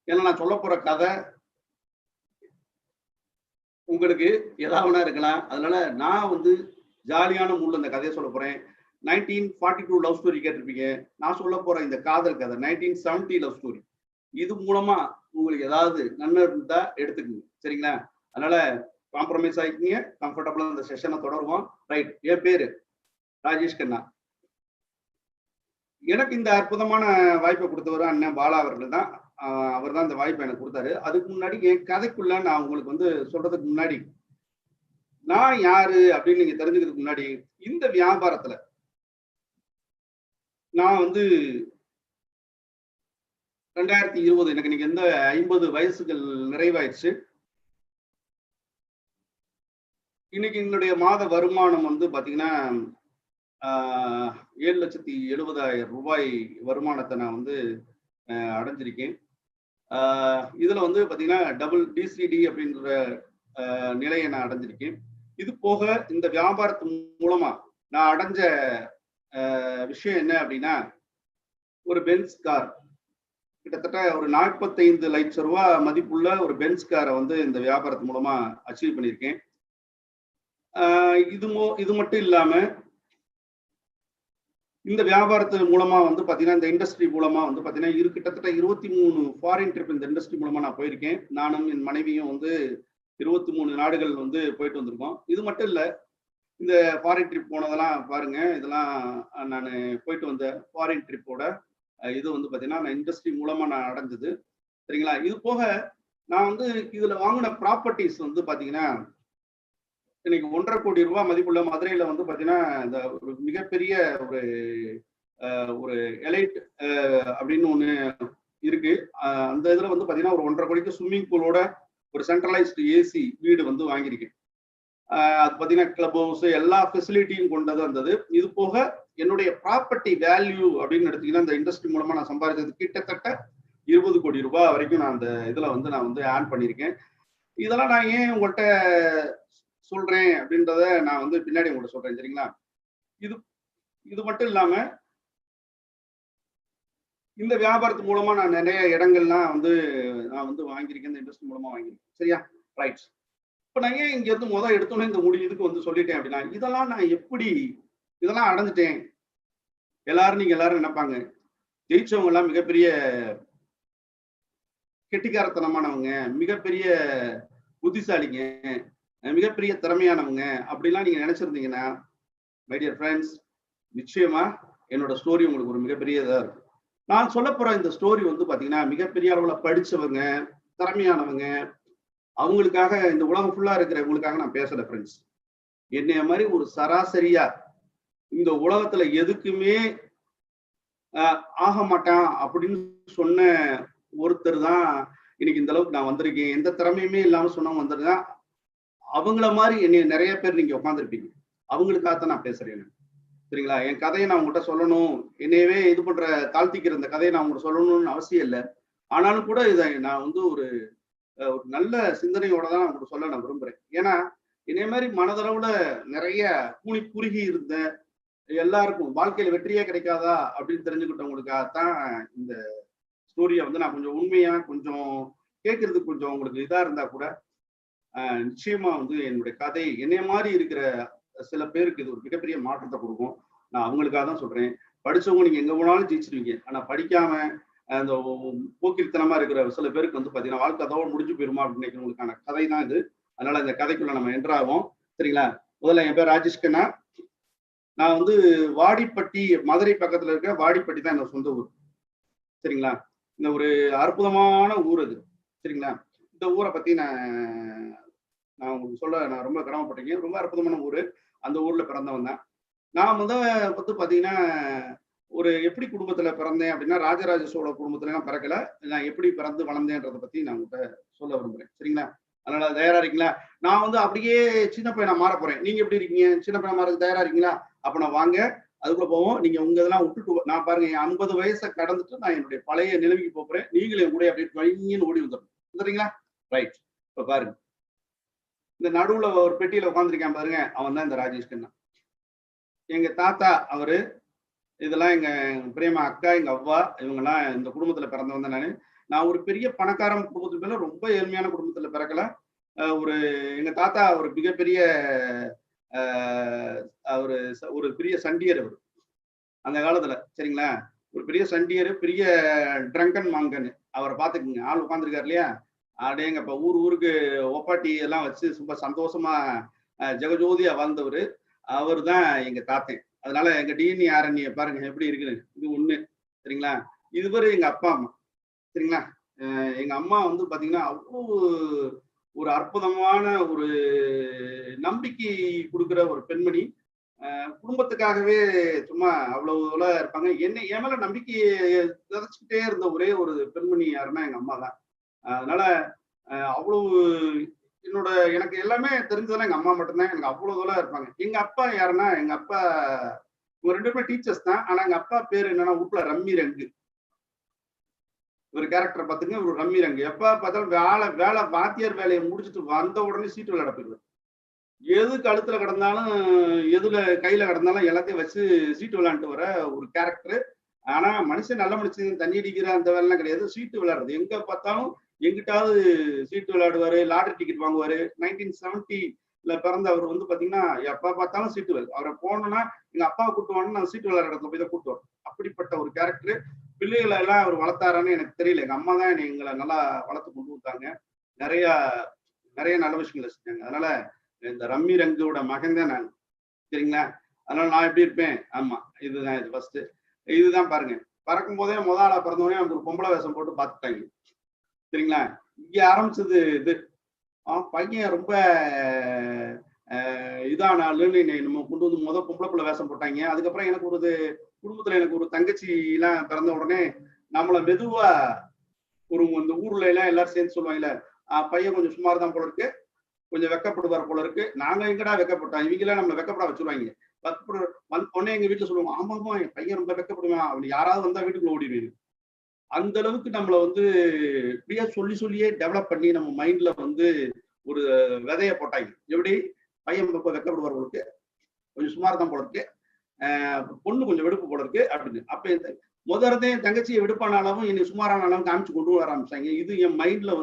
ஏன்னா நான் சொல்ல போற கதை உங்களுக்கு எதாவனா இருக்கலாம். அதனால நான் வந்து ஜாலியான மூட்ல இந்த கதையை சொல்ல போறேன். 1942 லவ் ஸ்டோரி கேட்டிருப்பீங்க. நான் சொல்ல போற இந்த காதல் கதை 1970 லவ் ஸ்டோரி. இது மூலமா உங்களுக்கு ஏதாவது நன்மை இருந்தா எடுத்துக்கங்க, சரிங்களா? அதனால காம்ப்ரமைஸ் ஆகிக்கீங்க, கம்ஃபர்டபுளா இந்த செஷனை தொடருவோம். ரைட், என் பேரு ராஜேஷ் கண்ணா. எனக்கு இந்த அற்புதமான வாய்ப்பை கொடுத்தவர் அண்ணன் பாலா அவர்கள் தான். அவர் தான் இந்த வாய்ப்பை எனக்கு கொடுத்தாரு. அதுக்கு முன்னாடி என் கதைக்குள்ள நான் உங்களுக்கு வந்து சொல்றதுக்கு முன்னாடி, நான் யாரு அப்படின்னு நீங்க தெரிஞ்சுக்கிறதுக்கு முன்னாடி, இந்த வியாபாரத்துல நான் வந்து 2020 எனக்கு இன்னைக்கு எந்த 50 வயசுகள் நிறைவாயிடுச்சு. இன்னைக்கு என்னுடைய மாத வருமானம் வந்து பாத்தீங்கன்னா 7,70,000 ரூபாய் வருமானத்தை நான் வந்து அடைஞ்சிருக்கேன். இதுல வந்து பாத்தீங்கன்னா டபுள் டிசிடி அப்படின்ற நிலையை நான் அடைஞ்சிருக்கேன். இது போக இந்த வியாபாரத்து மூலமா நான் அடைஞ்ச விஷயம் என்ன அப்படின்னா, ஒரு பென்ஸ் கார், கிட்டத்தட்ட ஒரு 45 லட்சம் ரூபாய் மதிப்புள்ள ஒரு பென்ஸ் காரை வந்து இந்த வியாபாரத்து மூலமா அச்சீவ் பண்ணியிருக்கேன். இது மட்டும் இல்லாம இந்த வியாபாரத்து மூலமா வந்து பாத்தீங்கன்னா, இந்த இண்டஸ்ட்ரி மூலமா வந்து பாத்தீங்கன்னா கிட்டத்தட்ட 23 ஃபாரின் ட்ரிப் இந்த இண்டஸ்ட்ரி மூலமா நான் போயிருக்கேன். நானும் என் மனைவியும் வந்து 23 நாடுகள் வந்து போயிட்டு வந்திருக்கோம். இது மட்டும் இல்ல, இந்த ஃபாரின் ட்ரிப் போனதெல்லாம் பாருங்க. இதெல்லாம் நான் போயிட்டு வந்த ஃபாரின் ட்ரிப்போட இது வந்து பார்த்தீங்கன்னா, நான் இண்டஸ்ட்ரி மூலமா நான் அடைஞ்சது. சரிங்களா? இது போக நான் வந்து இதுல வாங்கின ப்ராப்பர்ட்டீஸ் வந்து பார்த்தீங்கன்னா, இன்னைக்கு 1,50,00,000 ரூபாய் மதிப்புள்ள மதுரையில வந்து பார்த்தீங்கன்னா, இந்த ஒரு மிகப்பெரிய ஒரு ஒரு எலைட் அப்படின்னு ஒண்ணு இருக்கு. அந்த இதுல வந்து பார்த்தீங்கன்னா, ஒரு 1,50,00,000க்கு ஸ்விம்மிங் பூலோட ஒரு சென்ட்ரலைஸ்டு ஏசி வீடு வந்து வாங்கியிருக்கேன். அது பார்த்தீங்கன்னா, கிளப் ஹவுஸ் எல்லா ஃபெசிலிட்டியும் கொண்டது இருந்தது. இது போக என்னுடைய ப்ராப்பர்ட்டி வேல்யூ அப்படின்னு எடுத்தீங்கன்னா, இந்த இண்டஸ்ட்ரி மூலமா நான் சம்பாதிச்சது கிட்டத்தட்ட 20,00,00,000 ரூபாய் வரைக்கும் நான் அந்த இதுல வந்து நான் வந்து ஏர்ன் பண்ணியிருக்கேன். இதெல்லாம் நான் ஏன் உங்கள்ட்ட சொல்றேன் அப்படின்றத நான் வந்து பின்னாடி உங்கள்ட்ட சொல்றேன். சரிங்களா? இது இது மட்டும் இல்லாம இந்த வியாபாரத்து மூலமா நான் நிறைய இடங்கள்லாம் வந்து நான் வந்து வாங்கியிருக்கேன். இந்த இண்டஸ்ட்ரி மூலமா வாங்கியிருக்கேன். சரியா? ரைட். இப்ப நான் ஏன் இங்க இருந்து எடுத்தோன்னே இந்த இதுக்கு வந்து சொல்லிட்டேன் அப்படின்னா, இதெல்லாம் நான் எப்படி இதெல்லாம் அடைஞ்சிட்டேன். நீங்க எல்லாரும் நினைப்பாங்க, ஜெயிச்சவங்க எல்லாம் மிகப்பெரிய கெட்டிக்காரத்தனமானவங்க, மிகப்பெரிய புத்திசாலிங்க, மிகப்பெரிய திறமையானவங்க அப்படிலாம் நீங்க நினைச்சிருந்தீங்கன்னா, மை டியர் ஃப்ரெண்ட்ஸ், நிச்சயமா என்னோட ஸ்டோரி உங்களுக்கு ஒரு மிகப்பெரிய இதா இருக்கும். நான் சொல்ல போற இந்த ஸ்டோரி வந்து பாத்தீங்கன்னா, மிகப்பெரிய அளவுல படிச்சவங்க, திறமையானவங்க, அவங்களுக்காக இந்த உலகம் ஃபுல்லா இருக்கிறவங்களுக்காக நான் பேசல ஃப்ரெண்ட்ஸ். என்னைய மாதிரி ஒரு சராசரியா இந்த உலகத்துல எதுக்குமே ஆக மாட்டான் அப்படின்னு சொன்ன ஒருத்தர் தான் இன்னைக்கு இந்த அளவுக்கு நான் வந்திருக்கேன். எந்த திறமையுமே இல்லாம சொன்னவங்க வந்திருக்கேன். அவங்கள மாதிரி என்னைய நிறைய பேர் நீங்க உட்காந்துருப்பீங்க. அவங்களுக்காகத்தான் நான் பேசுறேன். சரிங்களா? என் கதையை நான் உங்கள்கிட்ட சொல்லணும், என்னையவே இது பண்ற தாழ்த்திக்கிற இந்த கதையை நான் உங்கள்கிட்ட சொல்லணும்னு அவசியம் இல்லை. ஆனாலும் கூட இதை நான் வந்து ஒரு ஒரு நல்ல சிந்தனையோட தான் நான் உங்களுக்கு சொல்ல நான் விரும்புறேன். ஏன்னா இதே மாதிரி மனதளவுல நிறைய குறுகி இருந்த எல்லாருக்கும் வாழ்க்கையில வெற்றியே கிடைக்காதா அப்படின்னு தெரிஞ்சுக்கிட்டவங்களுக்காகத்தான் இந்த ஸ்டோரியை வந்து நான் கொஞ்சம் உண்மையா கொஞ்சம் கேட்கறதுக்கு கொஞ்சம் உங்களுக்கு இதா இருந்தா கூட நிச்சயமா வந்து என்னுடைய கதை என்னைய மாதிரி இருக்கிற சில பேருக்கு இது ஒரு மிகப்பெரிய மாற்றத்தை கொடுக்கும். நான் அவங்களுக்காக தான் சொல்றேன். படிச்சவங்க நீங்க எங்க போனாலும் ஜெயிச்சிருவீங்க. ஆனா படிக்காம அந்த போக்கிரித்தனமா இருக்கிற சில பேருக்கு வந்து பாத்தீங்கன்னா வாழ்க்கை அதோட முடிஞ்சு போயிருமா அப்படின்னு நினைக்கிறவங்களுக்கான கதை தான் இது. அதனால இந்த கதைக்குள்ள நம்ம என்ட்ராகும். சரிங்களா? முதல்ல என் பேர் ராஜேஷ் கண்ணா. நான் வந்து வாடிப்பட்டி, மதுரை பக்கத்துல இருக்க வாடிப்பட்டி தான் என்னோட சொந்த ஊர். சரிங்களா? இந்த ஒரு அற்புதமான ஊர் அது. சரிங்களா? இந்த ஊரை பத்தி நான் உங்களுக்கு சொல்ல நான் ரொம்ப கடமைப்பட்டிருக்கேன். ரொம்ப அற்புதமான ஊரு. அந்த ஊர்ல பிறந்தவன் தான். நான் வந்து பாத்தீங்கன்னா ஒரு எப்படி குடும்பத்துல பிறந்தேன் அப்படின்னா, ராஜராஜ சோழ குடும்பத்துல நான் பிறக்கல. நான் எப்படி பிறந்து வளர்ந்தேன்றதை பத்தி நான் உங்கள்கிட்ட சொல்ல விரும்புறேன். சரிங்களா? அதனால தயாரா இருக்கீங்களா? நான் வந்து அப்படியே சின்ன பையனா மாற போறேன். நீங்க எப்படி இருக்கீங்க? சின்ன பையனா மாறதுக்கு தயாரா இருக்கீங்களா? அப்ப நான் வாங்க, அதுக்குள்ள போவோம். நீங்க உங்க இதெல்லாம் விட்டுட்டு நான் பாருங்க, என் 50 வயசை கடந்துட்டு நான் என்னுடைய பழைய நிலைமைக்கு போறேன். நீங்களும் என் கூட அப்படியே ட்வைன்னு ஓடி வந்துடணும். வந்துடுறீங்களா? ரைட். இப்ப பாருங்க, இந்த நடுவுல ஒரு பெட்டியில உட்காந்துருக்கேன் பாருங்க, அவன் தான் இந்த ராஜேஷ் கண்ணா. எங்க தாத்தா அவரு. இதெல்லாம் எங்க பிரியமா அக்கா, எங்க அவ்வா, இவங்கெல்லாம் இந்த குடும்பத்துல பிறந்தவங்க நானு. நான் ஒரு பெரிய பணக்காரன் குடும்பத்துல பிறந்த, ரொம்ப ஏழ்மையான குடும்பத்துல பிறக்கல. ஒரு எங்க தாத்தா ஒரு மிகப்பெரிய அவரு ஒரு பெரிய சண்டியர் அவரு அந்த காலத்துல. சரிங்களா? ஒரு பெரிய சண்டியர், பெரிய ட்ரங்கன் மாங்கன்னு அவரை பாத்துக்குங்க. ஆள் உட்காந்துருக்காரு இல்லையா? அடேங்கப்பா, ஊருக்கு ஒப்பாட்டி எல்லாம் வச்சு ரொம்ப சந்தோஷமா ஜெகஜோதியா வாழ்ந்தவர். அவர் தான் எங்க தாத்தன். அதனால எங்க டிஎன்ஏ ஆர்என்ஏ பாருங்க எப்படி இருக்குன்னு. இது ஒண்ணு. சரிங்களா? இதுவரை எங்க அப்பா அம்மா. சரிங்களா? எங்க அம்மா வந்து பாத்தீங்கன்னா அவ்வளவு ஒரு அற்புதமான ஒரு நம்பிக்கை கொடுக்குற ஒரு பெண்மணி. குடும்பத்துக்காகவே சும்மா அவ்வளவு இருப்பாங்க. என்ன என் மேல நம்பிக்கையை விதைச்சுக்கிட்டே இருந்த ஒரே ஒரு பெண்மணி யாருன்னா எங்க அம்மா தான். அதனால அவ்வளவு எனக்கு எல்லாமே தெரிஞ்சதெல்லாம் எங்க அம்மா மட்டும்தான். எனக்கு அவ்வளவு இருப்பாங்க. எங்க அப்பா யாருன்னா, எங்க அப்பா இவங்க 2 பேருமே டீச்சர்ஸ் தான். ஆனா எங்க அப்பா பேர் என்னன்னா வீட்டுல ரம்மி ரங்கு. ஒரு கேரக்டர் பாத்துங்க, ஒரு ரம்மி ரங்கு. எப்ப பார்த்தாலும் வேலை வாத்தியார் வேலையை முடிச்சுட்டு வந்த உடனே சீட்டு விளையாட போயிடுவார். எது கழுத்துல கிடந்தாலும் எதுல கையில கிடந்தாலும் எல்லாத்தையும் வச்சு சீட்டு விளையாண்டு வர ஒரு கேரக்டர். ஆனா மனுஷன் நல்ல மனுஷன், தண்ணி அடிக்கிற அந்த வேலைலாம் கிடையாது. சீட்டு விளையாடுறது எங்க பார்த்தாலும் எங்கிட்டாவது சீட்டு விளையாடுவாரு, லாட்டரி டிக்கெட் வாங்குவாரு. 1970ல பிறந்த அவர் வந்து பாத்தீங்கன்னா எப்ப பார்த்தாலும் சீட்டு விளையாடு. அவரை போனோம்னா எங்க அப்பாவை கூட்டுவான்னு நான் சீட்டு விளையாடுற இடத்துல போய் தான் கூட்டு வரேன். அப்படிப்பட்ட ஒரு கேரக்டர். பிள்ளைகளை எல்லாம் அவர் வளர்த்தாரான்னு எனக்கு தெரியல. எங்க அம்மா தான் எங்களை நல்லா வளர்த்து கொண்டு வந்தாங்க. நிறைய நல்ல விஷயங்களை செஞ்சாங்க. அதனால இந்த ரம்மி ரங்கோட மகன் தான் நான். சரிங்களா? அதனால நான் எப்படி இருப்பேன்? ஆமா, இதுதான் இது ஃபர்ஸ்ட். இதுதான் பாருங்க. பறக்கும் போதே ஆளா பிறந்தோடனே ஒரு பொம்பளை வேஷம் போட்டு பார்த்துட்டாங்க. சரிங்களா? இங்க ஆரம்பிச்சது இது. பையன் ரொம்ப இதான ஆளுன்னு நம்ம கொண்டு வந்து பொம்பளை பிள்ளை வேஷம் போட்டாங்க. அதுக்கப்புறம் எனக்கு ஒரு குடும்பத்துல எனக்கு ஒரு தங்கச்சி எல்லாம் பிறந்த உடனே நம்மள மெதுவா இந்த ஊர்ல எல்லாம் எல்லாரும் சேர்ந்து சொல்லுவாங்கல்ல, பையன் கொஞ்சம் சுமார் தான் போல இருக்கு, கொஞ்சம் வெக்கப்படுவார் போல இருக்கு. நாங்க எங்கடா வெக்கப்பட்டோம், இவங்க எல்லாம் நம்மள வெக்கப்பட வச்சிருவாங்க. பொண்ணே எங்க வீட்டுல சொல்லுவாங்க, ஆமாமா என் பையன் ரொம்ப வெக்கப்படுவான், அப்படி யாராவது வந்தா வீட்டுக்குள்ள ஓடிடுவேன். அந்த அளவுக்கு நம்மள இப்படியே சொல்லி சொல்லியே டெவலப் பண்ணி நம்ம மைண்ட்ல ஒரு விதைய போட்டாங்க. எப்படி? பையன் வெக்கப்படுவார் போல இருக்கு, கொஞ்சம் சுமார் தான் போல இருக்கு, பொண்ணு கொஞ்சம் வெடுப்பு போல இருக்கு அப்படின்னு. அப்ப முதறதே தங்கச்சியை வெடுப்பானாலும் என்னை சுமாரானாலும் காமிச்சு கொண்டு வர ஆரம்பிச்சாங்க. இது என் மைண்ட்ல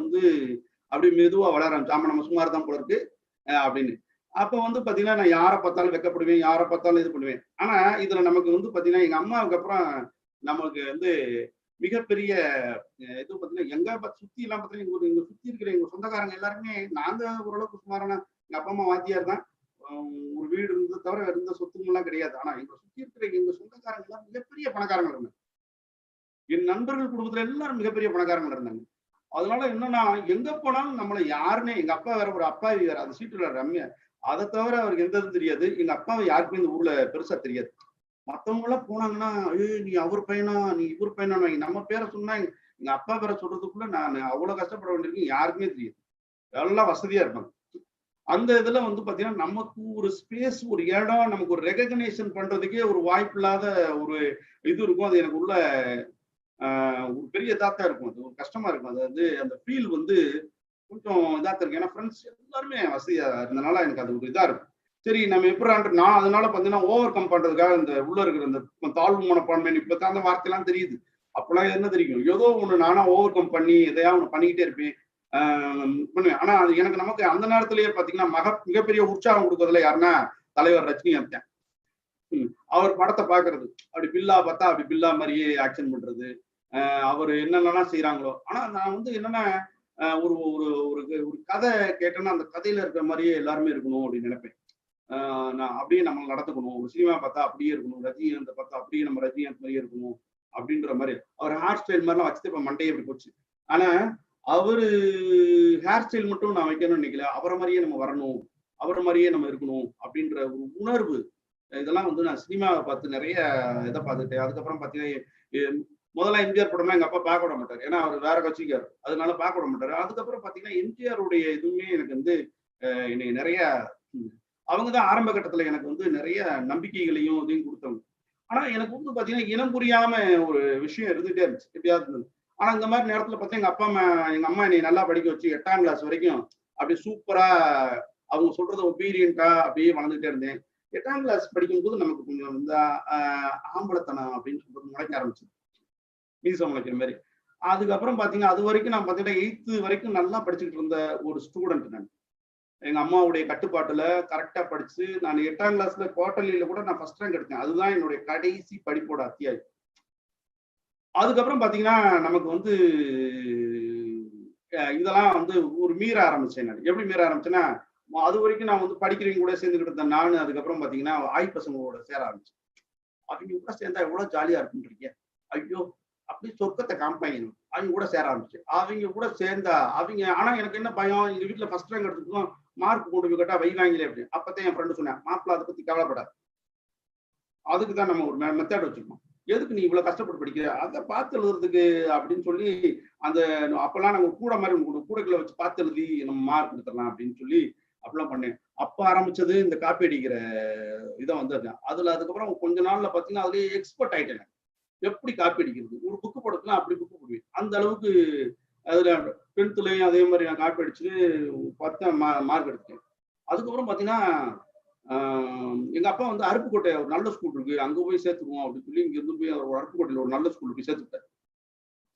அப்படி மெதுவா வளர ஆரம்பிச்சு. ஆமா, நம்ம சுமார் தான் போல இருக்கு அப்படின்னு. அப்ப பாத்தீங்கன்னா நான் யாரை பார்த்தாலும் வெக்கப்படுவேன், யாரை பார்த்தாலும் இது பண்ணுவேன். ஆனா இதுல நமக்கு பாத்தீங்கன்னா எங்க அம்மாவுக்கு அப்புறம் நமக்கு மிகப்பெரிய இது பாத்தீங்கன்னா எங்க சுத்தி எல்லாம் பாத்தீங்கன்னா இங்க சுத்தி இருக்கிற எங்க சொந்தக்காரங்க எல்லாருமே நாங்க ஓரளவுக்கு சுமாரான, எங்க அப்பா அம்மா வாத்தியார் தான், ஒரு வீடு இருந்தது தவிர இருந்த சொத்துங்க எல்லாம் கிடையாது. ஆனா எங்க சுத்தி இருக்கிற எங்க சொந்தக்காரங்க எல்லாம் மிகப்பெரிய பணக்காரங்க இருந்தாங்க. என் நண்பர்கள் குடும்பத்துல எல்லாரும் மிகப்பெரிய பணக்காரங்க இருந்தாங்க. அதனால என்னன்னா எங்க போனாலும் நம்மள யாருன்னே, எங்க அப்பா வேற ஒரு அப்பாவி வேற, அந்த சீட்டுல ரம்யா, அதை தவிர அவருக்கு எந்த இதுவும் தெரியாது. எங்க அப்பாவை யாருக்குமே இந்த ஊர்ல பெருசா தெரியாது. மத்தவங்க எல்லாம் போனாங்கன்னா, நீ அவர் பையனா, நீ இவர் பையனா, நம்ம பேரை சொன்னா எங்க அப்பா பேரை சொல்றதுக்குள்ள நான் அவ்வளவு கஷ்டப்பட வேண்டியிருக்கு, யாருக்குமே தெரியாது. எல்லாம் வசதியா இருப்பாங்க. அந்த இதுல பாத்தீங்கன்னா நமக்கு ஒரு ஸ்பேஸ், ஒரு இடம், நமக்கு ஒரு ரெகக்னேஷன் பண்றதுக்கே ஒரு வாய்ப்பு இல்லாத ஒரு இது இருக்கும். அது எனக்கு உள்ள ஒரு பெரிய இதாத்தான் இருக்கும். அது ஒரு கஷ்டமா இருக்கும். அது அந்த ஃபீல் கொஞ்சம் இதாத்தான் இருக்கு. ஏன்னா ஃப்ரெண்ட்ஸ் எல்லாருமே வசதியா இருந்தனால எனக்கு அது ஒரு இதா இருக்கும். சரி நம்ம எப்படி நான் அதனால பாத்தீங்கன்னா ஓவர் கம் பண்றதுக்காக இந்த உள்ள இருக்கிற இந்த தாழ்வு மனப்பான்மை, இப்பதான் அந்த வார்த்தையெல்லாம் தெரியுது. அப்பெல்லாம் என்ன தெரியும், ஏதோ ஒண்ணு நானா ஓவர் கம் பண்ணி எதையா ஒண்ணு பண்ணிக்கிட்டே இருப்பேன், பண்ணுவேன். ஆனா அது நமக்கு அந்த நேரத்திலேயே பாத்தீங்கன்னா மிகப்பெரிய உற்சாகம் கொடுக்கறதுல யாருன்னா தலைவர் ரஜினிகாந்த். அவர் படத்தை பாக்குறது, அப்படி பில்லா பார்த்தா அப்படி பில்லா மாதிரியே ஆக்ஷன் பண்றது, அவர் என்னென்னலாம் செய்யறாங்களோ. ஆனா நான் என்னன்னா ஒரு ஒரு ஒரு கதை கேட்டேன்னா அந்த கதையில இருக்கிற மாதிரியே எல்லாருமே இருக்கணும் அப்படின்னு நினைப்பேன். நான் அப்படியே நம்ம நடந்துக்கணும். ஒரு சினிமா பார்த்தா அப்படியே இருக்கணும், ரஜினிகாந்த் பார்த்தா அப்படியே நம்ம ரஜினிகாந்த் மாதிரியே இருக்கணும் அப்படின்ற மாதிரி. அவர் ஹேர் ஸ்டைல் மாதிரிலாம் வச்சுட்டு இப்ப மண்டையே இப்படி போச்சு. ஆனா அவரு ஹேர் ஸ்டைல் மட்டும் நான் வைக்கணும்னு நினைக்கல, அவரை மாதிரியே நம்ம வரணும், அவரை மாதிரியே நம்ம இருக்கணும் அப்படின்ற ஒரு உணர்வு. இதெல்லாம் நான் சினிமாவை பார்த்து நிறைய இதை பார்த்துட்டேன். அதுக்கப்புறம் பார்த்தீங்கன்னா முதல்ல எம்ஜிஆர் படம்லாம் எங்க அப்பா பார்க்க விட மாட்டார், ஏன்னா அவர் வேற கட்சிக்கார், அதனால பார்க்க விட மாட்டாரு. அதுக்கப்புறம் பார்த்தீங்கன்னா எம்ஜிஆருடைய இதுவுமே எனக்கு என்னை நிறைய அவங்கதான் ஆரம்ப கட்டத்துல எனக்கு நிறைய நம்பிக்கைகளையும் இதையும் கொடுத்தவங்க. ஆனா எனக்கு பாத்தீங்கன்னா இனம் புரியாம ஒரு விஷயம் இருந்துட்டே இருந்துச்சு, எப்படியாவது இருந்தது. ஆனா இந்த மாதிரி நேரத்துல பார்த்தா எங்க அம்மா என்னை நல்லா படிக்க வச்சு 8ஆம் கிளாஸ் வரைக்கும் அப்படி சூப்பரா அவங்க சொல்றத ஒபீரியன்ட்டா அப்படியே வளர்ந்துட்டே இருந்தேன். 8ஆம் கிளாஸ் படிக்கும்போது நமக்கு கொஞ்சம் இந்த ஆம்பளத்தனம் அப்படின்னு சொல்றது முளைக்க ஆரம்பிச்சு, மீசம் முளைக்கிற மாதிரி. அதுக்கப்புறம் பாத்தீங்கன்னா அது வரைக்கும் நான் பாத்தீங்கன்னா 8th வரைக்கும் நல்லா படிச்சுக்கிட்டு இருந்த ஒரு ஸ்டூடெண்ட் நான். எங்க அம்மாவுடைய கட்டுப்பாட்டுல கரெக்டா படிச்சு நான் 8ஆம் கிளாஸ்ல குவார்டர்லியில கூட நான் ஃபர்ஸ்ட் ரேங்க் எடுத்தேன். அதுதான் என்னுடைய கடைசி படிப்போட அத்தியாயம். அதுக்கப்புறம் பாத்தீங்கன்னா நமக்கு இதெல்லாம் ஒரு மீற ஆரம்பிச்சேன். நான் எப்படி மீற ஆரம்பிச்சேன்னா, அது வரைக்கும் நான் படிக்கிறவங்க கூட சேர்ந்துக்கிட்டு இருந்தேன். நானு அதுக்கப்புறம் பாத்தீங்கன்னா ஆய் பசங்களோட சேர ஆரம்பிச்சேன். அவங்க கூட சேர்ந்தா எவ்வளவு ஜாலியா இருக்குன்றீங்க, ஐயோ அப்படி சொர்க்கத்தை காமிப்பாங்க. அவங்க கூட சேர ஆரம்பிச்சு, அவங்க கூட சேர்ந்தா ஆனா எனக்கு என்ன பயம், எங்க வீட்டுல ஃபர்ஸ்ட் ரேங்க் எடுத்துக்கணும், மார்க் கொண்டு போய் கேட்டா வைவாங்களே அப்படி. அப்பதான் என் ஃப்ரெண்டு சொன்னேன், மாப்பிள்ள அதை பத்தி கவலைப்படாது, அதுக்குதான் நம்ம ஒரு மெத்தட் வச்சிருக்கோம், எதுக்கு நீ இவ்வளவு கஷ்டப்பட்டு படிக்கிற, அதை பார்த்து எழுதுறதுக்கு அப்படின்னு சொல்லி அந்த அப்பெல்லாம் நம்ம கூட மாதிரி கூடைகளை வச்சு பார்த்து எழுதி நம்ம மார்க் எடுத்துடலாம் அப்படின்னு சொல்லி அப்படிலாம் பண்ணேன். அப்ப ஆரம்பிச்சது இந்த காப்பி அடிக்கிற இதை அதுல அதுக்கப்புறம் கொஞ்ச நாள்ல பாத்தீங்கன்னா அதுலயே எக்ஸ்பர்ட் ஆயிட்டேன். எப்படி காப்பி அடிக்கிறது, ஒரு புக்கு போடுறதுலாம் அப்படி புக்கு போடுவேன். அந்த அளவுக்கு அதுல 10th அதே மாதிரி நான் காப்பி அடிச்சுட்டு 10 மார்க் எடுத்தேன். அதுக்கப்புறம் பாத்தீங்கன்னா எங்க அப்பா அருப்புக்கோட்டை ஒரு நல்ல ஸ்கூல் இருக்கு, அங்க போய் சேர்த்துக்குவோம் அப்படின்னு சொல்லி இங்க இருந்து போய் ஒரு அருப்புக்கோட்டையில ஒரு நல்ல ஸ்கூல் போய் சேர்த்துட்டேன்.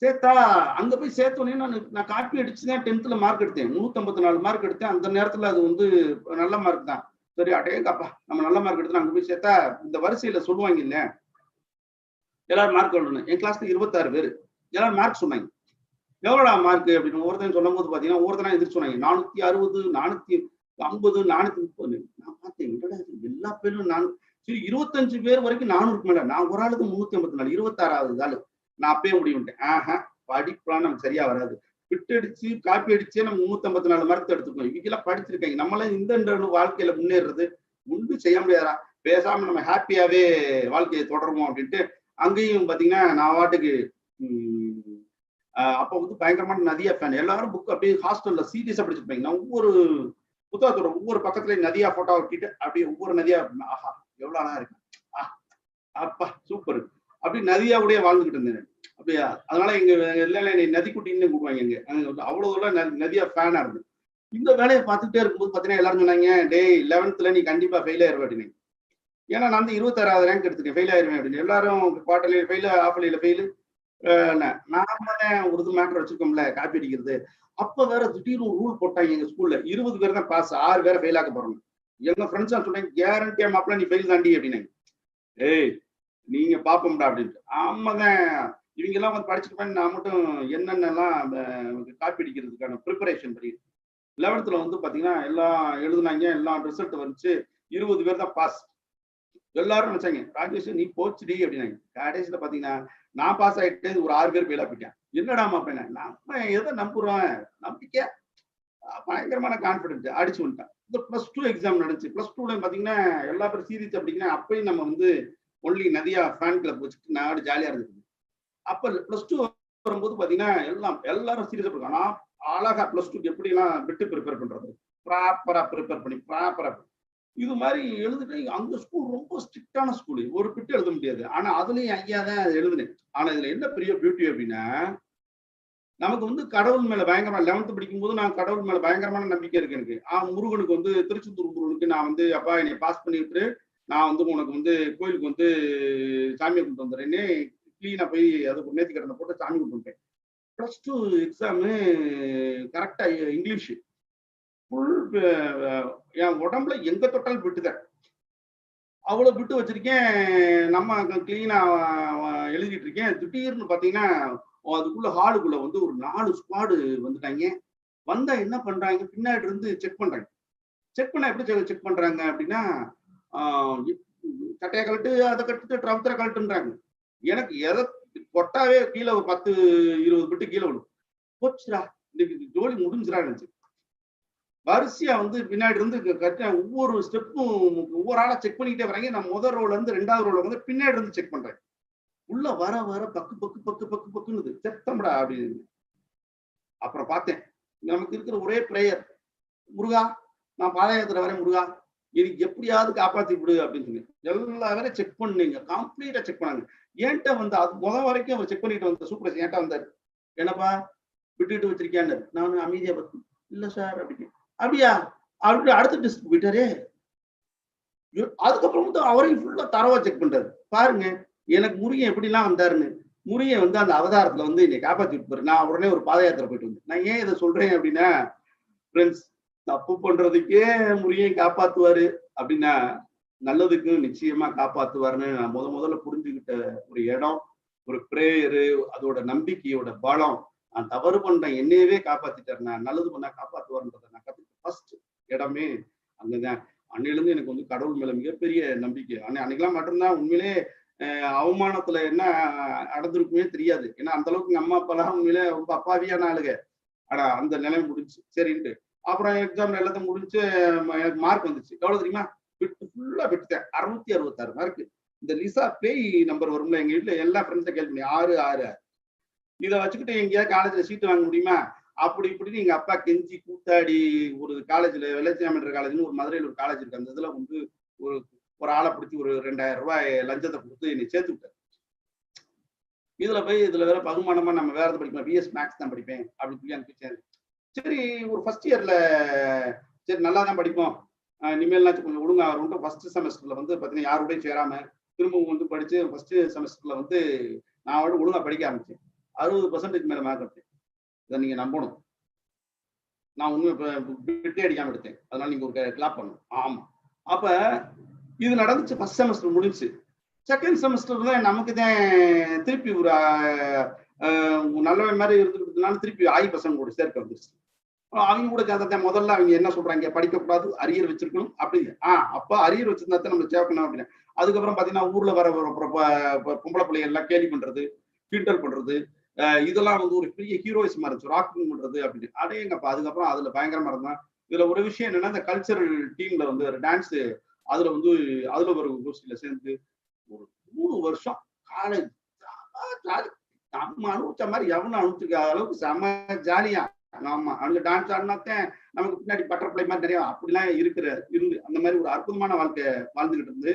சேர்த்தா அங்க போய் சேர்த்தோடனே நான் காப்பி அடிச்சுதான் 10th மார்க் எடுத்தேன். 354 மார்க் எடுத்தேன். அந்த நேரத்துல அது நல்ல மார்க் தான். சரி அடேங்கப்பா நம்ம நல்ல மார்க் எடுத்து அங்க போய் சேர்த்தா இந்த வரிசையில சொல்லுவாங்க இல்ல, எல்லாரும் மார்க் எழுதணும். என் கிளாஸ்ல 26 பேர் எல்லாரும் மார்க் சொன்னாங்க. எவ்வளோடா மார்க் அப்படின்னு ஒருத்தன் சொல்லும் போது பாத்தீங்கன்னா ஒருத்தனா எதிர்த்து சொன்னாங்க 460, 450, 430. நான் பார்த்தேன், எல்லா பேரும் நான் சரி 25 பேர் வரைக்கும் 400க்கு மேல, நான் ஒரு ஆளுக்கு 384, 26வது ஆளு. நான் அப்பயே முடிவுட்டேன். படிப்புலாம் நமக்கு சரியா வராது. பிட் அடிச்சு காப்பி அடிச்சே நம்ம 354 மார்க் எடுத்துக்கணும். இவங்க எல்லாம் படிச்சிருக்காங்க, நம்மளாம் இந்த வாழ்க்கையில முன்னேறது ஒன்றும் செய்ய முடியாதா, பேசாம நம்ம ஹாப்பியாவே வாழ்க்கையை தொடருவோம் அப்படின்ட்டு அங்கேயும் பாத்தீங்கன்னா நான் வாட்டுக்கு அப்ப வந்து பயங்கரமான நதியா ஃபேன். எல்லாரும் புக் அப்படியே ஹாஸ்டல்ல சீரியஸா படிச்சிருப்பாங்க. நான் ஒவ்வொரு புத்தகத்தோட ஒவ்வொரு பக்கத்துலயும் நதியா போட்டோ ஒட்டிட்டு அப்படியே ஒவ்வொரு நதியா, ஆஹா எவ்வளவு அழகா இருக்கு, அப்பா சூப்பர், அப்படி நதியாவுடைய வாழ்ந்துகிட்டு இருந்தேன் அப்படியா. அதனால எங்க எல்லாம் என்னை நதிக்குட்டின்னு கூப்பிடுவாங்க. எங்க அவ்வளவு தூரம் நதியா ஃபேனா இருந்து இந்த வேலையை பார்த்துட்டே இருக்கும்போது பாத்தீங்கன்னா எல்லாரும் சொன்னாங்க, டேய் 11th நீ கண்டிப்பா ஃபெயில் ஆயிருவ அப்படின்னு. ஏன்னா நான் வந்து 26வது ரேங்க் எடுத்துட்டேன், ஃபெயில் ஆயிருவேன் அப்படின்னு. எல்லாரும் குவார்டர்லி ஃபெயில், ஹாஃப்லியில ஃபெயில். நாம ஒரு இது மேட்டர் வச்சிருக்கோம்ல காப்பி அடிக்கிறது. அப்ப வேற திடீர்னு ஒரு ரூல் போட்டாங்க எங்க ஸ்கூல்ல, 20 பேர் தான் பாஸ், 6 பேரை ஃபெயில் ஆக்க போறோம். எங்க ஃப்ரெண்ட்ஸ் சொன்னாங்க, கேரண்டியா மாப்பிள்ள நீ ஃபெயில் தாண்டி அப்படின்னு. ஏய் நீங்க பாப்போம்டா அப்படின்ட்டு. ஆமாதான், இவங்க எல்லாம் வந்து படிச்சுட்டு நான் மட்டும் என்னென்னலாம் காப்பி அடிக்கிறதுக்கான ப்ரிப்பரேஷன் பண்ணி 11th வந்து பாத்தீங்கன்னா எல்லாம் எழுதுனாங்க, எல்லாம் ரிசல்ட் வந்துச்சு, 20 பேர் தான் பாஸ். எல்லாரும் நினைச்சாங்க ராஜேஷ் நீ போச்சுடி அப்படின்னாங்க. கடைசியில பாத்தீங்கன்னா நான் பாஸ் ஆயிட்டு ஒரு 6 பேர் ஃபெயில் ஆகிட்டேன். என்னடா மாப்பிள்ள நம்ம எதை நம்புறோம், நம்பிக்கை பயங்கரமான கான்பிடன்ஸ் அடிச்சு வந்துட்டேன். இந்த +2 எக்ஸாம் நடந்துச்சு. +2ல பாத்தீங்கன்னா எல்லா பேரும் சீரியஸ் அப்படிங்கன்னா அப்பயும் நம்ம வந்து ஒன்லி நதியா ஃபேன் கிளப் வச்சுட்டு நாடு ஜாலியா இருந்தது. அப்ப +2 வரும்போது பாத்தீங்கன்னா எல்லாரும் சீரியஸா இருக்காங்க. நான் அழகா +2க்கு எப்படி எல்லாம் விட்டு ப்ரிப்பேர் பண்றது, ப்ராப்பரா ப்ரிப்பேர் பண்ணி ப்ராப்பரா இது மாதிரி எழுதிட்டு. அந்த ஸ்கூல் ரொம்ப ஸ்ட்ரிக்டான ஸ்கூல், ஒரு பிட்டு எழுத முடியாது. ஆனா அதுலயும் ஐயா தான் எழுதுனேன். ஆனா இதுல என்ன பெரிய பியூட்டி அப்படின்னா, நமக்கு வந்து கடவுள் மேல பயங்கரமா 11th படிக்கும் போது நான் கடவுள் மேல பயங்கரமான நம்பிக்கை இருக்கு எனக்கு. முருகனுக்கு வந்து திருச்செந்தூர் முருகனுக்கு நான் வந்து அப்பா என்னை பாஸ் பண்ணிட்டு நான் வந்து உனக்கு வந்து கோயிலுக்கு வந்து சாமியை கொண்டு வந்துடுறேன்னு கிளீனா போய் அதுக்கு நேர்த்தி கடனை போட்டு சாமி கொண்டு வந்துட்டேன். +2 எக்ஸாமு கரெக்டா இங்கிலீஷ் ஃபுல், என் உடம்புல எங்க தொட்டாலும் விட்டுதான், அவ்வளவு விட்டு வச்சிருக்கேன். நம்ம கிளீனா எழுதிட்டு இருக்கேன். திடீர்னு பாத்தீங்கன்னா அதுக்குள்ள ஹாலுக்குள்ள வந்து ஒரு 4 ஸ்குவாடு வந்துட்டாங்க. வந்தா என்ன பண்றாங்க, பின்னாடி இருந்து செக் பண்றாங்க. செக் பண்ண எப்படி செக் பண்றாங்க அப்படின்னா, சட்டையை கழட்டு, அதை கட்டு, ட்ரவுசரை கழட்டுன்றாங்க. எனக்கு எதை கொட்டாவே கீழே ஒரு 10-20 பிட்டு கீழே விடும். போச்சுடா இன்னைக்கு ஜோலி முடிஞ்சுடா இருந்துச்சு. வரிசையா வந்து பின்னாடி இருந்து கட்ட ஒவ்வொரு ஸ்டெப்பும் ஒவ்வொரு ஆளா செக் பண்ணிக்கிட்டே வராங்க. நான் முதல் ரோல இருந்து 2வது ரோல வந்து பின்னாடி இருந்து செக் பண்றேன். உள்ள வர வர பக்கு பக்கு பக்கு பக்கு பக்குன்னு செத்தம்டா அப்படின்னு. அப்புறம் பார்த்தேன், நமக்கு இருக்கிற ஒரே பிரேயர், முருகா நான் பாதயாத்திரை வரேன், முருகா எனக்கு எப்படியாவது காப்பாத்தி விடு அப்படின்னு சொல்லி எல்லா வேற செக் பண்ணீங்க, கம்ப்ளீட்டா செக் பண்ணாங்க. ஏன்ட்ட வந்து அது வரைக்கும் அவர் செக் பண்ணிட்டு வந்த சூப்பர் ஏன்ட்ட வந்தாரு. என்னப்பா விட்டுட்டு வச்சிருக்கியான்னு. நான் அமைதியா பார்த்து இல்ல சார் அப்படின்னு. அப்படியா அப்படி அடுத்த டெஸ்ட் போயிட்டாரே. அதுக்கப்புறம் வந்து அவரையும் ஃபுல்லா தரவா செக் பண்றாரு. பாருங்க எனக்கு முருகன் எப்படிலாம் வந்தாருன்னு. முருகன் வந்து அந்த அவதாரத்துல வந்து என்னை காப்பாத்தி விட்டு நான் உடனே ஒரு பாதயாத்திரை போயிட்டு வந்தேன். நான் ஏன் இதை சொல்றேன் அப்படின்னா, ஃப்ரெண்ட்ஸ் தப்பு பண்றதுக்கே முருகன் காப்பாத்துவாரு அப்படின்னா நல்லதுக்கு நிச்சயமா காப்பாத்துவாருன்னு நான் முதல்ல புரிஞ்சுக்கிட்ட ஒரு இடம், ஒரு பிரேயரு, அதோட நம்பிக்கையோட பலம். நான் தவறு பண்றேன், என்னையவே காப்பாத்திட்டாரு, நான் நல்லது பண்ணா காப்பாத்துவாருன்றதை நான் கத்துக்கிட்ட ஃபர்ஸ்ட் இடமே அங்கதான். அன்னையிலிருந்து எனக்கு வந்து கடவுள் மேல மிகப்பெரிய நம்பிக்கை. அன்னைக்கெல்லாம் மட்டும்தான் உண்மையிலே அவமானத்துல என்ன நடந்திருக்குமே தெரியாது. ஏன்னா அந்த அளவுக்கு எங்க அம்மா அப்பாலாம் உண்மையிலே ரொம்ப அப்பாவியான ஆளுங்க. ஆனா அந்த நிலைமை முடிஞ்சு சரின்ட்டு அப்புறம் எக்ஸாம் எல்லாத்தையும் முடிஞ்சு எனக்கு மார்க் வந்துச்சு. எவ்வளவு தெரியுமா, ஃபுல்லா விட்டுட்டேன். 666 மார்க். இந்த லிசா பேய் நம்பர் வரும்ல, எங்க வீட்டுல எல்லா ஃப்ரெண்ட்ஸை கேள்வி பண்ணி 666 இதை வச்சுக்கிட்டு எங்கேயாவது காலேஜ்ல சீட்டு வாங்க முடியுமா அப்படி இப்படின்னு எங்க அப்பா கெஞ்சி கூத்தாடி ஒரு காலேஜ்ல வெள்ளச்சியாமன்ற காலேஜ்னு ஒரு மதுரையில் ஒரு காலேஜ் இருக்கு. அந்த இதுல வந்து ஒரு ஆளை பிடிச்சி ஒரு 2000 ரூபாய் லஞ்சத்தை கொடுத்து என்னை சேர்த்து விட்டார். இதுல போய் இதுல வேற பகுமானமா நம்ம வேற படிப்பேன், பிஎஸ் மேக்ஸ் தான் படிப்பேன் அப்படின்னு சொல்லி அனுப்பிச்சேன். சரி ஒரு ஃபர்ஸ்ட் இயர்ல சரி நல்லா தான் படிப்போம், இனிமேல்னாச்சும் கொஞ்சம் ஒழுங்கா வரும்ட்டு ஃபர்ஸ்ட் செமஸ்டர்ல வந்து பார்த்தீங்கன்னா யாரோடையும் சேராம திரும்பவும் வந்து படிச்சு ஃபர்ஸ்ட் செமஸ்டர்ல வந்து நான் ஒழுங்கா படிக்க ஆரம்பிச்சேன். 60% மேல மார்க் எடுத்தேன். இதை நீங்க நம்பணும். நான் ஒன்றும் விட்டே அடிக்காம எடுத்தேன். அதனால நீங்க ஒரு கிளாப் பண்ணணும். ஆமா அப்ப இது நடந்துச்சு. ஃபர்ஸ்ட் செமஸ்டர் முடிஞ்சு செகண்ட் செமஸ்டர்ல நமக்கு தான் திருப்பி ஒரு நல்ல மாதிரி இருந்துக்கிறதுனால திருப்பி 5% கூட சேர்க்க வந்துருச்சு. அவங்க கூட சேர்ந்த முதல்ல அவங்க என்ன சொல்றாங்க, படிக்கக்கூடாது, அரியர் வச்சிருக்கணும் அப்படி. அப்ப அரியர் வச்சிருந்தா தான் நம்ம சேர்க்கணும் அப்படின்னு. அதுக்கப்புறம் பாத்தீங்கன்னா ஊர்ல வர பொம்பளை பிள்ளைங்க எல்லாம் கேலி பண்றது, கிண்டல் பண்றது, இதெல்லாம் வந்து ஒரு பெரிய ஹீரோயிசமா இருந்துச்சு, ராக்கிங் பண்றது அப்படின்னு. அடேங்கப்பா. அதுக்கப்புறம் அதுல பயங்கரமா இருந்தான். இதுல ஒரு விஷயம் என்னன்னா, இந்த கல்ச்சரல் டீம்ல வந்து ஒரு டான்ஸ், அதுல வந்து அதுல ஒரு கோஷ்டியில சேர்ந்து ஒரு 3 வருஷம் காலேஜ் நம்ம அனுபவிச்ச மாதிரி எவனும் அனுபவிச்சிருக்க அளவுக்கு செம ஜாலியா. ஆமா, அங்க டான்ஸ் ஆடினாத்தான் நமக்கு பின்னாடி பட்டர்ஃபிளை மாதிரி நிறைய அப்படிலாம் இருந்து அந்த மாதிரி ஒரு அற்புதமான வாழ்க்கை வாழ்ந்துகிட்டு இருந்து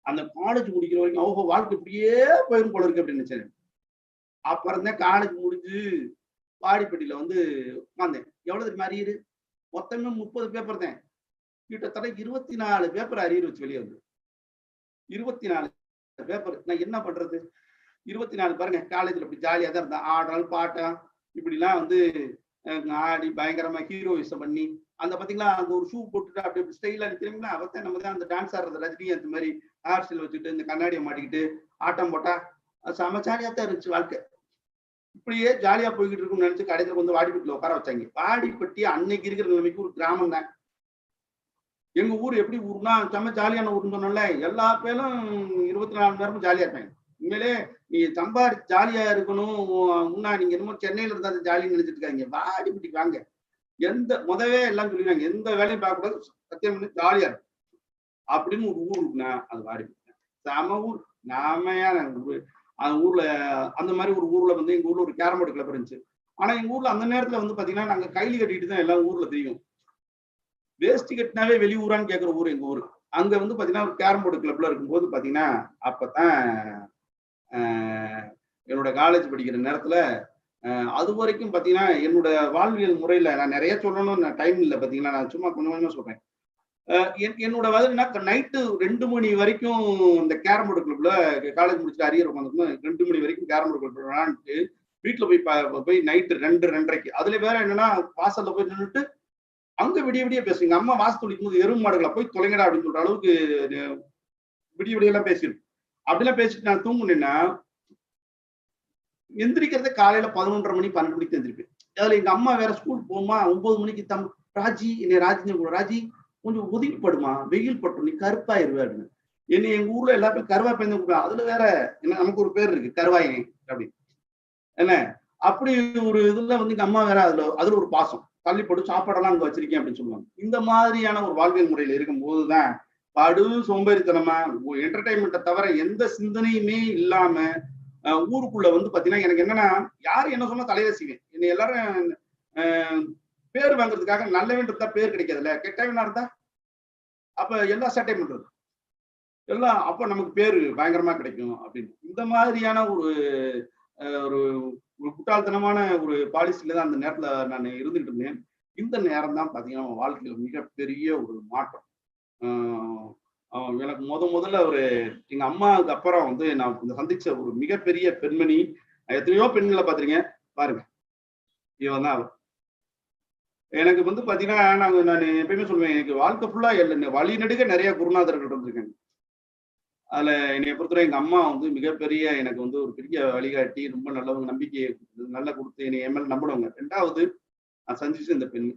அந்த காலேஜ் முடிக்கிற வரைக்கும் ஓஹோ வாழ்க்கை இப்படியே போயிரும் போல இருக்கு அப்படின்னு நினைச்சேன். அப்புறம் தான் காலேஜ் முடிஞ்சு வாடிப்பட்டியில வந்து உட்காந்தேன். எவ்வளவு தெரியுமா அரியர்? மொத்தமே 30 பேப்பர் தான். கிட்டத்தட்ட 24 பேப்பர் அரியர் வச்சு வெளியே வந்து 24 பேப்பர். நான் என்ன பண்றது? 24 பாருங்க. காலேஜ்ல இப்படி ஜாலியா தான் இருந்தேன். ஆடல் பாட்டம் இப்படிலாம் வந்து ஆடி பயங்கரமா ஹீரோயிசம் பண்ணி அந்த பாத்தீங்களா அந்த ஒரு ஷூ போட்டுட்டு அப்படி ஸ்டைலா நிக்கிறீங்களா, அவத்தான் நம்ம தான் அந்த டான்ஸ் ஆடுறது ரஜினி அந்த மாதிரி ஹேர் ஸ்டைல் வச்சுக்கிட்டு இந்த கண்ணாடியை மாட்டிக்கிட்டு ஆட்டம் போட்டா செம ஜாலியா தான் இருந்துச்சு வாழ்க்கை. இப்படியே ஜாலியா போய்கிட்டு இருக்கும்னு நினைச்சு கடைசியில் வந்து வாடிப்பட்டியில உட்கார வச்சாங்க. வாடிப்பட்டி அன்னைக்கு இருக்கிற நிலைமைக்கு ஒரு கிராமம் தான். எங்க ஊர் எப்படி ஊர்னா செம்ம ஜாலியான ஊர்னு சொன்னோம்ல, எல்லா பேரும் 24 மணி நேரமும் ஜாலியா இருப்பாங்க. உண்மையிலே நீ சம்பாதி ஜாலியா இருக்கணும் முன்னா நீங்க என்னமோ சென்னையில இருந்தா ஜாலின்னு நினைச்சிட்டு இருக்காங்க. வாடிப்பட்டிக்கு வாங்க. முதவே எல்லாம் சொல்லிடுவாங்க, எந்த வேலையும் பார்க்கக்கூடாது, சத்தியம் பண்ணி ஜாலியா இருக்கும் அப்படின்னு ஒரு ஊர் இருக்குன்னா அது வாடிப்பட்டி. செம ஊர். நாமையான ஊர். அந்த ஊர்ல அந்த மாதிரி ஒரு ஊர்ல வந்து எங்க ஊர்ல ஒரு கேரம் போர்டு கிளப் இருந்துச்சு. ஆனா எங்க ஊர்ல அந்த நேரத்துல வந்து பாத்தீங்கன்னா நாங்க கைலி கட்டிட்டு தான் எல்லாம் ஊர்ல தெரியும். வேஷ்டி கட்டினாவே வெளியூரான்னு கேட்கிற ஊர் எங்க ஊர். அங்க வந்து பாத்தீங்கன்னா ஒரு கேரம் போர்டு கிளப்ல இருக்கும்போது பாத்தீங்கன்னா அப்பதான் என்னோட காலேஜ் படிக்கிற நேரத்துல அது வரைக்கும் பாத்தீங்கன்னா என்னோட வாழ்வியல் முறையில நான் நிறைய சொல்லணும்னு டைம் இல்லை. பாத்தீங்கன்னா நான் சும்மா கொஞ்சம் கொஞ்சமா சொல்றேன். என்னோட வயதுனா நைட்டு 2 மணி வரைக்கும் இந்த கேரம் போர்டு கிளப்ல காலேஜ் முடிச்சுட்டு அரியர் உட்காந்துருக்கோம். 2 மணி வரைக்கும் கேரம் போர்டு கிளப் விளையாண்டுட்டு வீட்டுல போய் நைட்டு 2:30 அதுல வேற என்னன்னா வாசல்ல போய் நின்றுட்டு அங்க விடிய விடிய பேசுவீங்க. அம்மா வாசல் துளிக்கும் போது எருவு மாடுகளை போய் தொலைங்கடா அப்படின்னு சொல்ற அளவுக்கு விடிய விடியெல்லாம் பேசிடும். அப்படிலாம் பேசிட்டு நான் தூங்குனேன்னா எந்திரிக்கிறத காலையில 11:30 மணி 12 மணிக்கு எந்திரிப்பேன். அதுல எங்க அம்மா வேற ஸ்கூல் போகுமா 9 மணிக்கு ராஜி என்னை ராஜி கொஞ்சம் ஒதுக்கிப்படுமா, வெயில் பட்டும், நீ கருப்பாயிருவே அப்படின்னு. என்னை எங்க ஊர்ல எல்லா பேரும் கருவா பயந்து கூப்பிடுவாங்க. அதுல வேற என்ன நமக்கு ஒரு பேர் இருக்கு, கருவாயன் அப்படின்னு. என்ன அப்படி ஒரு இதுல வந்து எங்க அம்மா வேற அதுல ஒரு பாசம். தள்ளி போட்டு சாப்பாடெல்லாம் அங்க வச்சிருக்கேன் அப்படின்னு சொல்லுவாங்க. இந்த மாதிரியான ஒரு வாழ்வியல் முறையில இருக்கும் போதுதான் படு சோம்பேறித்தனமா என்டர்டைன்மெண்ட்டை தவிர எந்த சிந்தனையுமே இல்லாம ஊருக்குள்ள வந்து பாத்தீங்கன்னா எனக்கு என்னன்னா யாரு என்ன சொன்னா தலையில செய்வேன். என்னை எல்லாரும் பேர் வாங்குறதுக்காக நல்லவன்றதா பேர் கிடைக்காதுல்ல, கெட்டவனா இருந்தா அப்ப எல்லா சட்டையும் பண்றது எல்லாம் அப்ப நமக்கு பேரு பயங்கரமா கிடைக்கும் அப்படின்னு. இந்த மாதிரியான ஒரு ஒரு முட்டாள்தனமான ஒரு பாலிசியில தான் அந்த நேரத்துல நான் இருந்துகிட்டு இருந்தேன். இந்த நேரம் தான் பாத்தீங்கன்னா வாழ்க்கையில மிகப்பெரிய ஒரு மாற்றம். எனக்கு முதல்ல ஒரு எங்க அம்மாவுக்கு அப்புறம் வந்து நான் சந்திச்ச ஒரு மிகப்பெரிய பெண்மணி. எத்தனையோ பெண்களை பாத்துருங்க, பாருங்க இவன் தான் அவர். எனக்கு வந்து பாத்தீங்கன்னா நான் எப்பயுமே சொல்லுவேன், எனக்கு வாழ்க்கை ஃபுல்லா வழி நெடுக நிறைய குருநாதர்கள் இருந்திருக்காங்க. அதுல என்னைய பொறுத்தவரை எங்க அம்மா வந்து மிகப்பெரிய எனக்கு வந்து ஒரு பெரிய வழிகாட்டி, ரொம்ப நல்லவங்க, நம்பிக்கையை நல்லா கொடுத்து என்னை மேல நம்பினவங்க. 2வது நான் சந்திச்ச இந்த பெண்.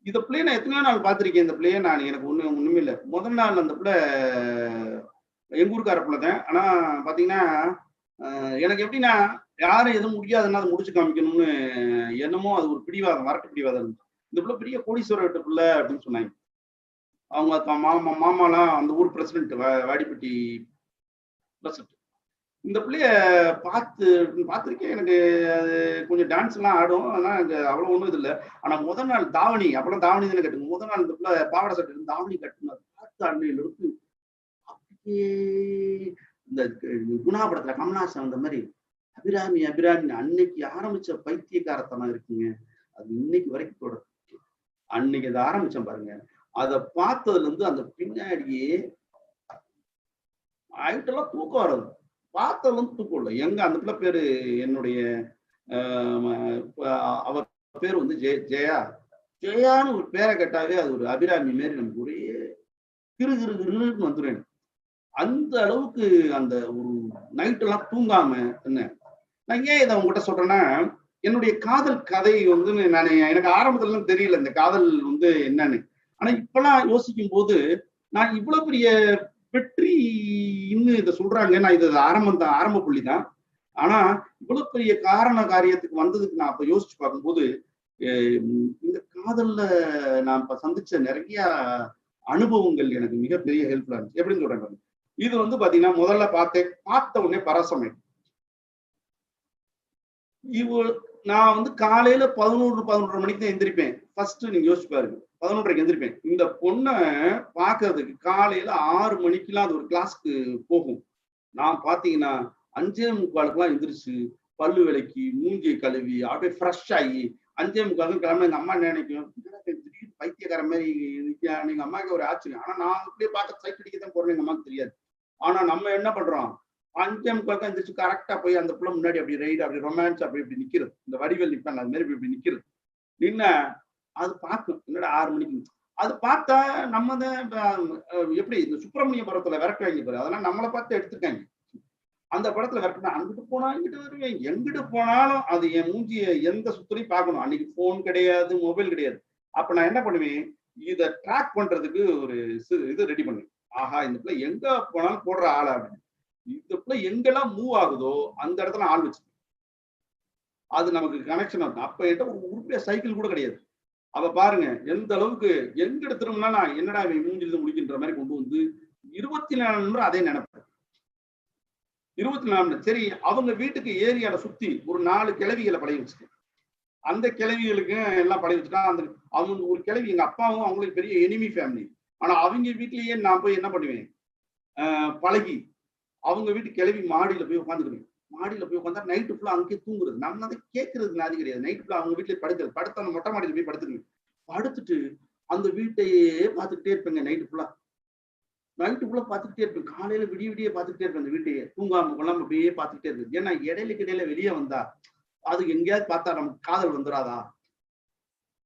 இந்த பிள்ளைய நான் எத்தனையோ நாள் பார்த்திருக்கேன். இந்த பிள்ளைய நான் எனக்கு ஒண்ணுமே இல்லை. முதல் நாள் அந்த பிள்ளை எங்க ஊருக்கார பிள்ளை தான். ஆனா பாத்தீங்கன்னா எனக்கு எப்படின்னா யாரும் எதுவும் முடியாதுன்னா அதை முடிச்சு காமிக்கணும்னு என்னமோ அது ஒரு பிடிவாதம், வரட்டு பிடிவாதம் இருந்துச்சு. இந்த பிள்ளை பெரிய கோடீஸ்வரர் வீட்டு பிள்ளை அப்படின்னு சொன்னாங்க. அவங்க மாமாலாம் அந்த ஊர் பிரசிடென்ட், வாடிப்பட்டி பிரசிடென்ட். இந்த பிள்ளைய பார்த்துருக்கேன். எனக்கு அது கொஞ்சம் டான்ஸ் எல்லாம் ஆடும். ஆனா எனக்கு அவ்வளவு ஒண்ணும் இது இல்லை. ஆனா முதல் நாள் தாவணி, அப்பெல்லாம் தாவணி தானே கட்டுங்க. முதல் நாள் இந்த பிள்ளை பாவாடை சட்டை தாவணி கட்டுனாரு. பார்த்து அன்னையில இருக்கு அப்படியே இந்த குணா படத்துல கமல்ஹாசன் அந்த மாதிரி அபிராமி அன்னைக்கு ஆரம்பிச்ச பைத்தியக்காரத்தனம் இருக்குங்க. அது இன்னைக்கு வரைக்கும் தொடரும். அன்னைக்கு அதை ஆரம்பிச்சேன் பாருங்க. அதை பார்த்ததுல இருந்து அந்த பின்னாடியே ஆயிட்டெல்லாம் தூக்கம் வர்றது. பார்த்ததுல இருந்து தூக்கம் இல்லை. எங்க அந்த பிள்ளை பேரு என்னுடைய அவர் பேர் வந்து ஜெயான்னு ஒரு பேரை கேட்டாவே அது ஒரு அபிராமி மாரி நமக்கு ஒரே கிருன்னு வந்துடும். அந்த அளவுக்கு அந்த ஒரு நைட் எல்லாம் தூங்காம என்ன. நான் ஏன் இதை உங்ககிட்ட சொல்றேன்னா என்னுடைய காதல் கதை வந்து நான் எனக்கு ஆரம்பத்துல தெரியல இந்த காதல் வந்து என்னன்னு. ஆனா இப்பெல்லாம் யோசிக்கும் போது நான் இவ்வளவு பெரிய வெற்றி இன்னும் இதை சொல்றாங்க. நான் இது ஆரம்பம் தான், ஆரம்ப புள்ளி தான். ஆனா இவ்வளவு பெரிய காரண காரியத்துக்கு வந்ததுக்கு நான் அப்ப யோசிச்சு பார்க்கும்போது இந்த காதல்ல நான் இப்ப சந்திச்ச நிறைய அனுபவங்கள் எனக்கு மிகப்பெரிய ஹெல்ப்ஃபுல்லா இருந்துச்சு. எப்படின்னு சொல்றேன். இது வந்து பாத்தீங்கன்னா முதல்ல பார்த்த உடனே பரசமை. நான் வந்து காலையில 11 மணிக்கு தான் எந்திரிப்பேன். ஃபர்ஸ்ட் நீங்க யோசிச்சு பாருங்க. 11:30க்கு எந்திரிப்பேன். இந்த பொண்ணை பாக்குறதுக்கு காலையில 6 மணிக்கெல்லாம் அது ஒரு கிளாஸ்க்கு போகும். நான் பாத்தீங்கன்னா 5:45க்குலாம் எந்திரிச்சு பல்லு விளக்கி மூஞ்சியை கழுவி அப்படியே ஃப்ரெஷ் ஆகி 5:45 கிளம்ப எங்க அம்மா என்ன நினைக்கும், திடீர்னு பைத்தியக்கார மாதிரி எங்க அம்மாவுக்கு ஒரு ஆச்சரியம். ஆனா நான் அப்படியே பார்க்க சைட் அடிக்க தான் போறேன்னு எங்க அம்மாவுக்கு தெரியாது. ஆனா நம்ம என்ன பண்றோம், 5:45 எந்திரிச்சு கரெக்டா போய் அந்த புள்ள முன்னாடி அப்படி ரைடு அப்படி ரொமான்ஸ் அப்படி இப்படி நிக்கிறது. இந்த வடிவேல் நிப்பாங்க அது மாதிரி இப்படி நிக்கிறது. நின்ன அது பார்க்கும் என்னடா 6 மணிக்கு. அது பார்த்தா நம்ம தான் எப்படி இந்த சுப்பிரமணிய படத்துல விரட்டுவாங்க பாரு, அதெல்லாம் நம்மளை பார்த்து எடுத்துருக்காங்க. அந்த படத்துல விரட்டுனா அங்கிட்டு போனா இங்கிட்டு வருவேன், எங்கிட்டு போனாலும் அது என் மூஞ்சிய எந்த சுத்துலையும் பார்க்கணும். அன்னைக்கு போன் கிடையாது, மொபைல் கிடையாது. அப்ப நான் என்ன பண்ணுவேன், இதை ட்ராக் பண்றதுக்கு ஒரு இது ரெடி பண்ணுவேன். ஆஹா இந்த பிள்ளை எங்க போனாலும் போடுற ஆளா அப்படின்னு. இந்த பிள்ளை எங்கெல்லாம் மூவ் ஆகுதோ அந்த இடத்துல ஆள் வச்சு அது நமக்கு கனெக்ஷன் ஆகும். அப்ப என்கிட்ட ஒரு உருப்படியா சைக்கிள் கூட கிடையாது. அவ பாருங்க எந்த அளவுக்கு எங்கிட்ட திரும்பினா நான் என்னடா மூஞ்சிலிருந்து முடிக்கின்ற மாதிரி கொண்டு வந்து 24 நிமிடம் அதே நினைப்பேன். 24 சரி அவங்க வீட்டுக்கு ஏரியால சுத்தி ஒரு 4 கிழவிகளை பழகி வச்சுட்டேன். அந்த கிழவிகளுக்கு எல்லாம் பழகி வச்சுட்டா அந்த அவங்க ஒரு கிழவி எங்க அப்பாவும் அவங்களுக்கு பெரிய எனிமி ஃபேமிலி. ஆனா அவங்க வீட்லயே நான் போய் என்ன பண்ணுவேன், பழகி அவங்க வீட்டு கிளவி மாடியில போய் உட்காந்துக்கிறேன். மாடியில போய் உட்காந்தா நைட்டு ஃபுல்லா அங்கேயே தூங்குறது. நம்ம அதை கேட்கறது நாதி கிடையாது. நைட்டு ஃபுல்லா அவங்க வீட்டுல படுக்கிறது. படுத்த அந்த மொட்டை மாடியில போய் படுத்துருங்க. படுத்துட்டு அந்த வீட்டையே பார்த்துக்கிட்டே இருப்பேங்க. நைட்டு ஃபுல்லா பார்த்துக்கிட்டே இருப்பேன். காலையில விடிய பார்த்துக்கிட்டே இருப்பேன். அந்த வீட்டையே தூங்காம கொள்ளாம அப்படியே பார்த்துக்கிட்டே இருக்கு. ஏன்னா இடையில வெளியே வந்தா அது எங்கேயாவது பார்த்தா நமக்கு காதல் வந்துடாதா?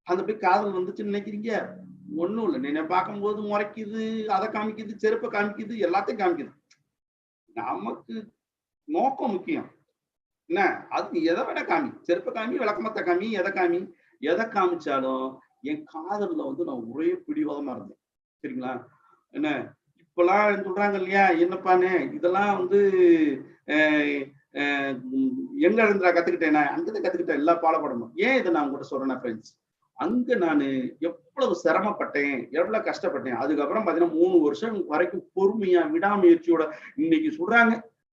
அந்த போய் காதல் வந்துச்சுன்னு நினைக்கிறீங்க? ஒண்ணும் இல்லை. என்னை பார்க்கும்போது முறைக்குது, அதை காமிக்குது, செருப்பை காமிக்குது, எல்லாத்தையும் காமிக்குது. நமக்கு நோக்கம் முக்கியம் என்ன, அது எதை விட காமி, செருப்ப காமி, விளக்கமத்த காமி, எதை காமிச்சாலும் என் காதல்ல வந்து நான் ஒரே பிடிவாதமா இருந்தேன். சரிங்களா? என்ன இப்பெல்லாம் சொல்றாங்க இல்லையா, என்னப்பான்னு இதெல்லாம் வந்து எங்க இருந்தா கத்துக்கிட்டேன், அங்கதான் கத்துக்கிட்டேன் எல்லா பாடப்படணும். ஏன் இதை நான் உங்கள்கிட்ட சொல்றேன்னா ஃப்ரெண்ட்ஸ், அங்க நான் எவ்வளவு சிரமப்பட்டேன், எவ்வளவு கஷ்டப்பட்டேன். அதுக்கப்புறம் பாத்தீங்கன்னா 3 வருஷம் வரைக்கும் பொறுமையா விடாமுயற்சியோட இன்னைக்கு சொல்றாங்க.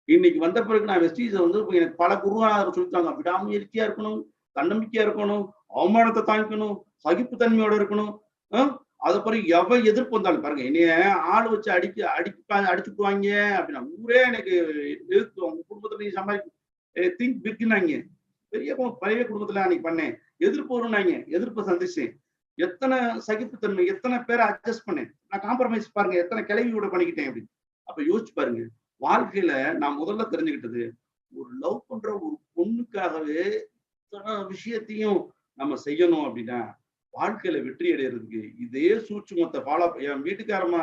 இன்னைக்கு வந்த பிறகு நான் வெஸ்டீஜை வந்து எனக்கு பல குருவானவர் சொல்லிட்டாங்க, விடாமுயற்சியா இருக்கணும், தன்னம்பிக்கையா இருக்கணும், அவமானத்தை தாங்கிக்கணும், சகிப்புத்தன்மையோட இருக்கணும். அது பிறகு எதிர்ப்பு வந்தாலும் பாருங்க, என்னைய ஆள் வச்சு அடிச்சுக்குவாங்க அப்படின்னா ஊரே எனக்கு எதிர்த்து உங்க குடும்பத்துல நீ சம்பாதிக்க திங்க் பிக்னாங்க. பெரிய குடும்பத்துல அன்னைக்கு பண்ணேன். எதிர்ப்பு வரும்னாங்க, எதிர்ப்பை சந்திச்சேன். எத்தனை சகிப்புத்தன்மை, எத்தனை பேரை அட்ஜஸ்ட் பண்ணேன். நான் காம்ப்ரமைஸ் பாருங்க, எத்தனை கிளவியோட பண்ணிக்கிட்டேன் அப்படின்னு. அப்ப யோசிச்சு பாருங்க, வாழ்க்கையில நான் முதல்ல தெரிஞ்சுக்கிட்டது, ஒரு லவ் பண்ற ஒரு பொண்ணுக்காகவே இத்தனை விஷயத்தையும் நம்ம செய்யணும் அப்படின்னா வாழ்க்கையில வெற்றி அடைகிறதுக்கு இதே சூட்சுமத்தை ஃபாலோ. என் வீட்டுக்காரமா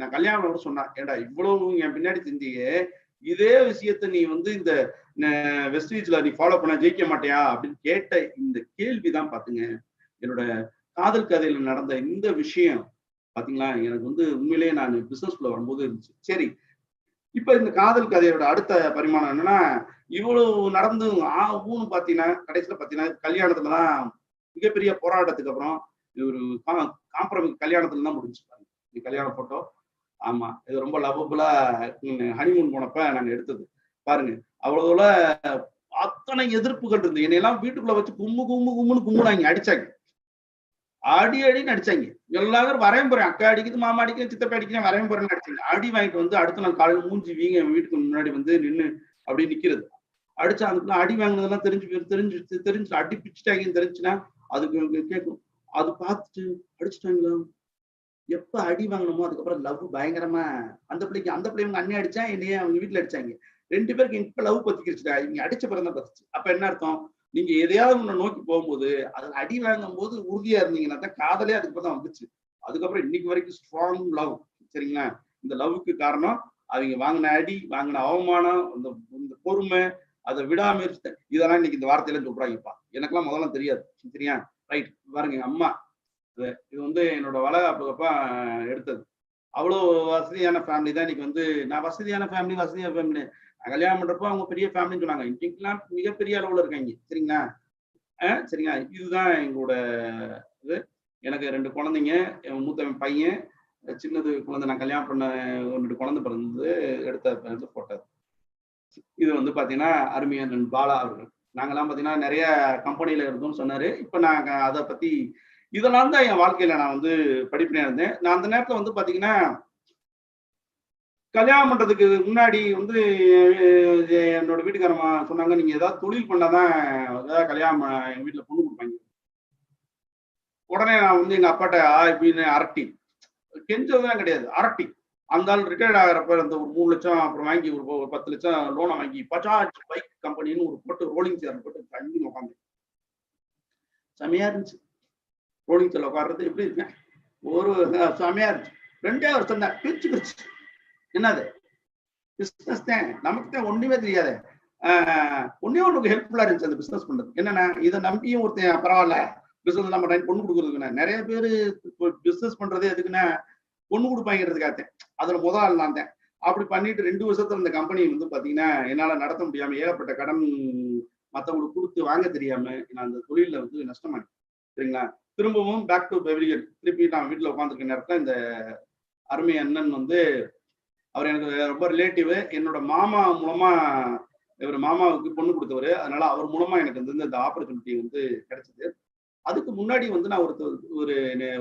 நான் கல்யாணம் சொன்னா, ஏண்டா இவ்வளவு என் பின்னாடி செஞ்சீங்க, இதே விஷயத்த நீ வந்து இந்த வெஸ்டீஜ்ல நீ ஃபாலோ பண்ண ஜெயிக்க மாட்டியா அப்படின்னு கேட்ட இந்த கேள்விதான் பாத்துங்க என்னோட காதல் கதையில நடந்த இந்த விஷயம் பாத்தீங்களா, எனக்கு வந்து உண்மையிலேயே நான் பிசினஸ்குள்ள வரும்போது இருந்துச்சு. சரி, இப்ப இந்த காதல் கதையோட அடுத்த பரிமாணம் என்னன்னா, இவ்வளவு நடந்து ஊன்னு பாத்தீங்கன்னா கடைசியில பாத்தீங்கன்னா கல்யாணத்துலதான் மிகப்பெரிய போராட்டத்துக்கு அப்புறம் ஒரு காம்ப்ரமைஸ் கல்யாணத்துல தான் முடிஞ்சுப்பாங்க. கல்யாண போட்டோ, ஆமா இது ரொம்ப லவ்வபுளா ஹனிமூன் போனப்ப நாங்க எடுத்தது பாருங்க. அவ்வளவுல அத்தனை எதிர்ப்புகள் இருந்து என்னையெல்லாம் வீட்டுக்குள்ள வச்சு கும்முன்னு கும்முனாங்க, அடிச்சாங்க, அடின்னு அடிச்சாங்க. எல்லாரும் வரையும் போறேன், அக்கா அடிக்குது, மாமா அடிக்கிறேன், சித்தப்பா அடிக்கிறேன், வரையும் போறேன்னு அடிச்சாங்க. அடி வாங்கிட்டு வந்து அடுத்த நாள் காலையில் மூஞ்சி வீங்க வீட்டுக்கு முன்னாடி வந்து நின்று அப்படி நிக்கிறது. அடிச்சா அதுக்குள்ள அடி வாங்கினதெல்லாம் தெரிஞ்சு அடி பிச்சுட்டாங்கன்னு தெரிஞ்சுன்னா அதுக்கு கேட்கும். அது பார்த்துட்டு அடிச்சுட்டாங்களா, எப்ப அடி வாங்கணுமோ அதுக்கப்புறம் லவ் பயங்கரமா அந்த பிள்ளைங்க அண்ணி அடிச்சா என்னையே அவங்க வீட்டுல அடிச்சாங்க. 2 பேருக்கு இப்ப லவ் பத்திக்கிடுச்சுடா, இவங்க அடிச்ச பிறந்தான் பத்துச்சு. அப்ப என்ன அர்த்தம், நீங்க எதையாவது ஒண்ணு நோக்கி போகும்போது அதுல அடி வாங்கும் போது உறுதியா இருந்தீங்கன்னா தான் காதலே அதுக்கப்புறம் தான் வந்துச்சு. அதுக்கப்புறம் இன்னைக்கு வரைக்கும் ஸ்ட்ராங் லவ். சரிங்களா? இந்த லவ்வுக்கு காரணம் அவங்க வாங்கின அடி, வாங்கின அவமானம், இந்த பொறுமை, அதை விடாமுயற்சி. இதெல்லாம் இன்னைக்கு இந்த வார்த்தையில சொல்றாங்கப்பா, எனக்கெல்லாம் முதல்ல தெரியாது. சரியா? ரைட். பாருங்க எங்க அம்மா, இது வந்து என்னோட வளகாப்புக்கப்பா எடுத்தது. அவ்வளோ வசதியான ஃபேமிலி தான். இன்னைக்கு வந்து நான் வசதியான ஃபேமிலி நான் கல்யாணம் பண்றப்போ அவங்க பெரிய ஃபேமிலின்னு சொன்னாங்க. இன்னைக்கெல்லாம் மிகப்பெரிய அளவுல இருக்காங்க. சரிங்களா? சரிங்களா? இதுதான் எங்களோட இது. எனக்கு 2 குழந்தைங்க. என் மூத்தவன் பையன், சின்னது குழந்தை. நான் கல்யாணம் பண்ண 2 குழந்தை பிறந்தது எடுத்த போட்டோ. இது வந்து பாத்தீங்கன்னா அருமையான பாலா அவர்கள். நாங்கெல்லாம் பாத்தீங்கன்னா நிறைய கம்பெனில இருந்தோம்னு சொன்னாரு. இப்ப நாங்க அதை பத்தி இதெல்லாம் தான் என் வாழ்க்கையில நான் வந்து படிப்பினையா இருந்தேன். நான் அந்த நேரத்துல வந்து பாத்தீங்கன்னா கல்யாணம் பண்றதுக்கு முன்னாடி வந்து என்னோட வீட்டுக்காரம்மா சொன்னாங்க, நீங்க ஏதாவது தொழில் பண்ணாதான் ஏதாவது கல்யாணம் எங்க வீட்டுல பொண்ணு கொடுப்பாங்க. உடனே நான் வந்து எங்க அப்பாட்ட இப்படின்னு அரட்டி கெஞ்சதுதான் கிடையாது, அரட்டி. அந்த ஆள் ரிட்டையர்ட் ஆகிறப்ப அந்த ஒரு 3 லட்சம் அப்புறம் வாங்கி ஒரு 10 லட்சம் லோனை வாங்கி பஜாஜ் பைக் கம்பெனின்னு ஒரு போட்டு ரோலிங் சேர் போட்டு தங்கி உட்காந்து செமையா இருந்துச்சு. ரோலிங் சேர்ல உட்காடுறது எப்படி இருக்கேன், ஒரு செமையா இருந்துச்சு. 2 வருஷம் தான் பிரிச்சு என்னது பிசினஸ் தான். நமக்கு தான் ஒண்ணுமே தெரியாது. ஒன்னே ஒண்ணுக்கு ஹெல்ப்ஃபுல்லா இருந்துச்சு அந்த பிசினஸ் பண்றது. என்னன்னா இதை நம்பியும் ஒருத்தன் பரவாயில்ல பிசினஸ் நம்ம பொண்ணு கொடுக்குறதுக்குன்னா, நிறைய பேரு பிசினஸ் பண்றதே எதுக்குன்னா பொண்ணு கொடுப்பாங்கிறதுக்காக. அதுல முதல் ஆள் நான் தான். அப்படி பண்ணிட்டு 2 வருஷத்துல இந்த கம்பெனி வந்து பாத்தீங்கன்னா என்னால நடத்த முடியாம ஏகப்பட்ட கடன் மத்தவங்களுக்கு கொடுத்து வாங்க தெரியாம நான் அந்த தொழில வந்து நஷ்டமாட்டேன். சரிங்களா? திரும்பவும் பேக் டு பெவிலியன் திருப்பி நான் வீட்டுல உட்காந்துருக்க நேரத்துல இந்த அருமை அண்ணன் வந்து அவர் எனக்கு ரொம்ப ரிலேட்டிவ். என்னோட மாமா மூலமா இவர் மாமாவுக்கு பொண்ணு கொடுத்தவர். அதனால அவர் மூலமா எனக்கு வந்து இந்த ஆப்பர்ச்சுனிட்டி வந்து கிடைச்சது. அதுக்கு முன்னாடி வந்து நான்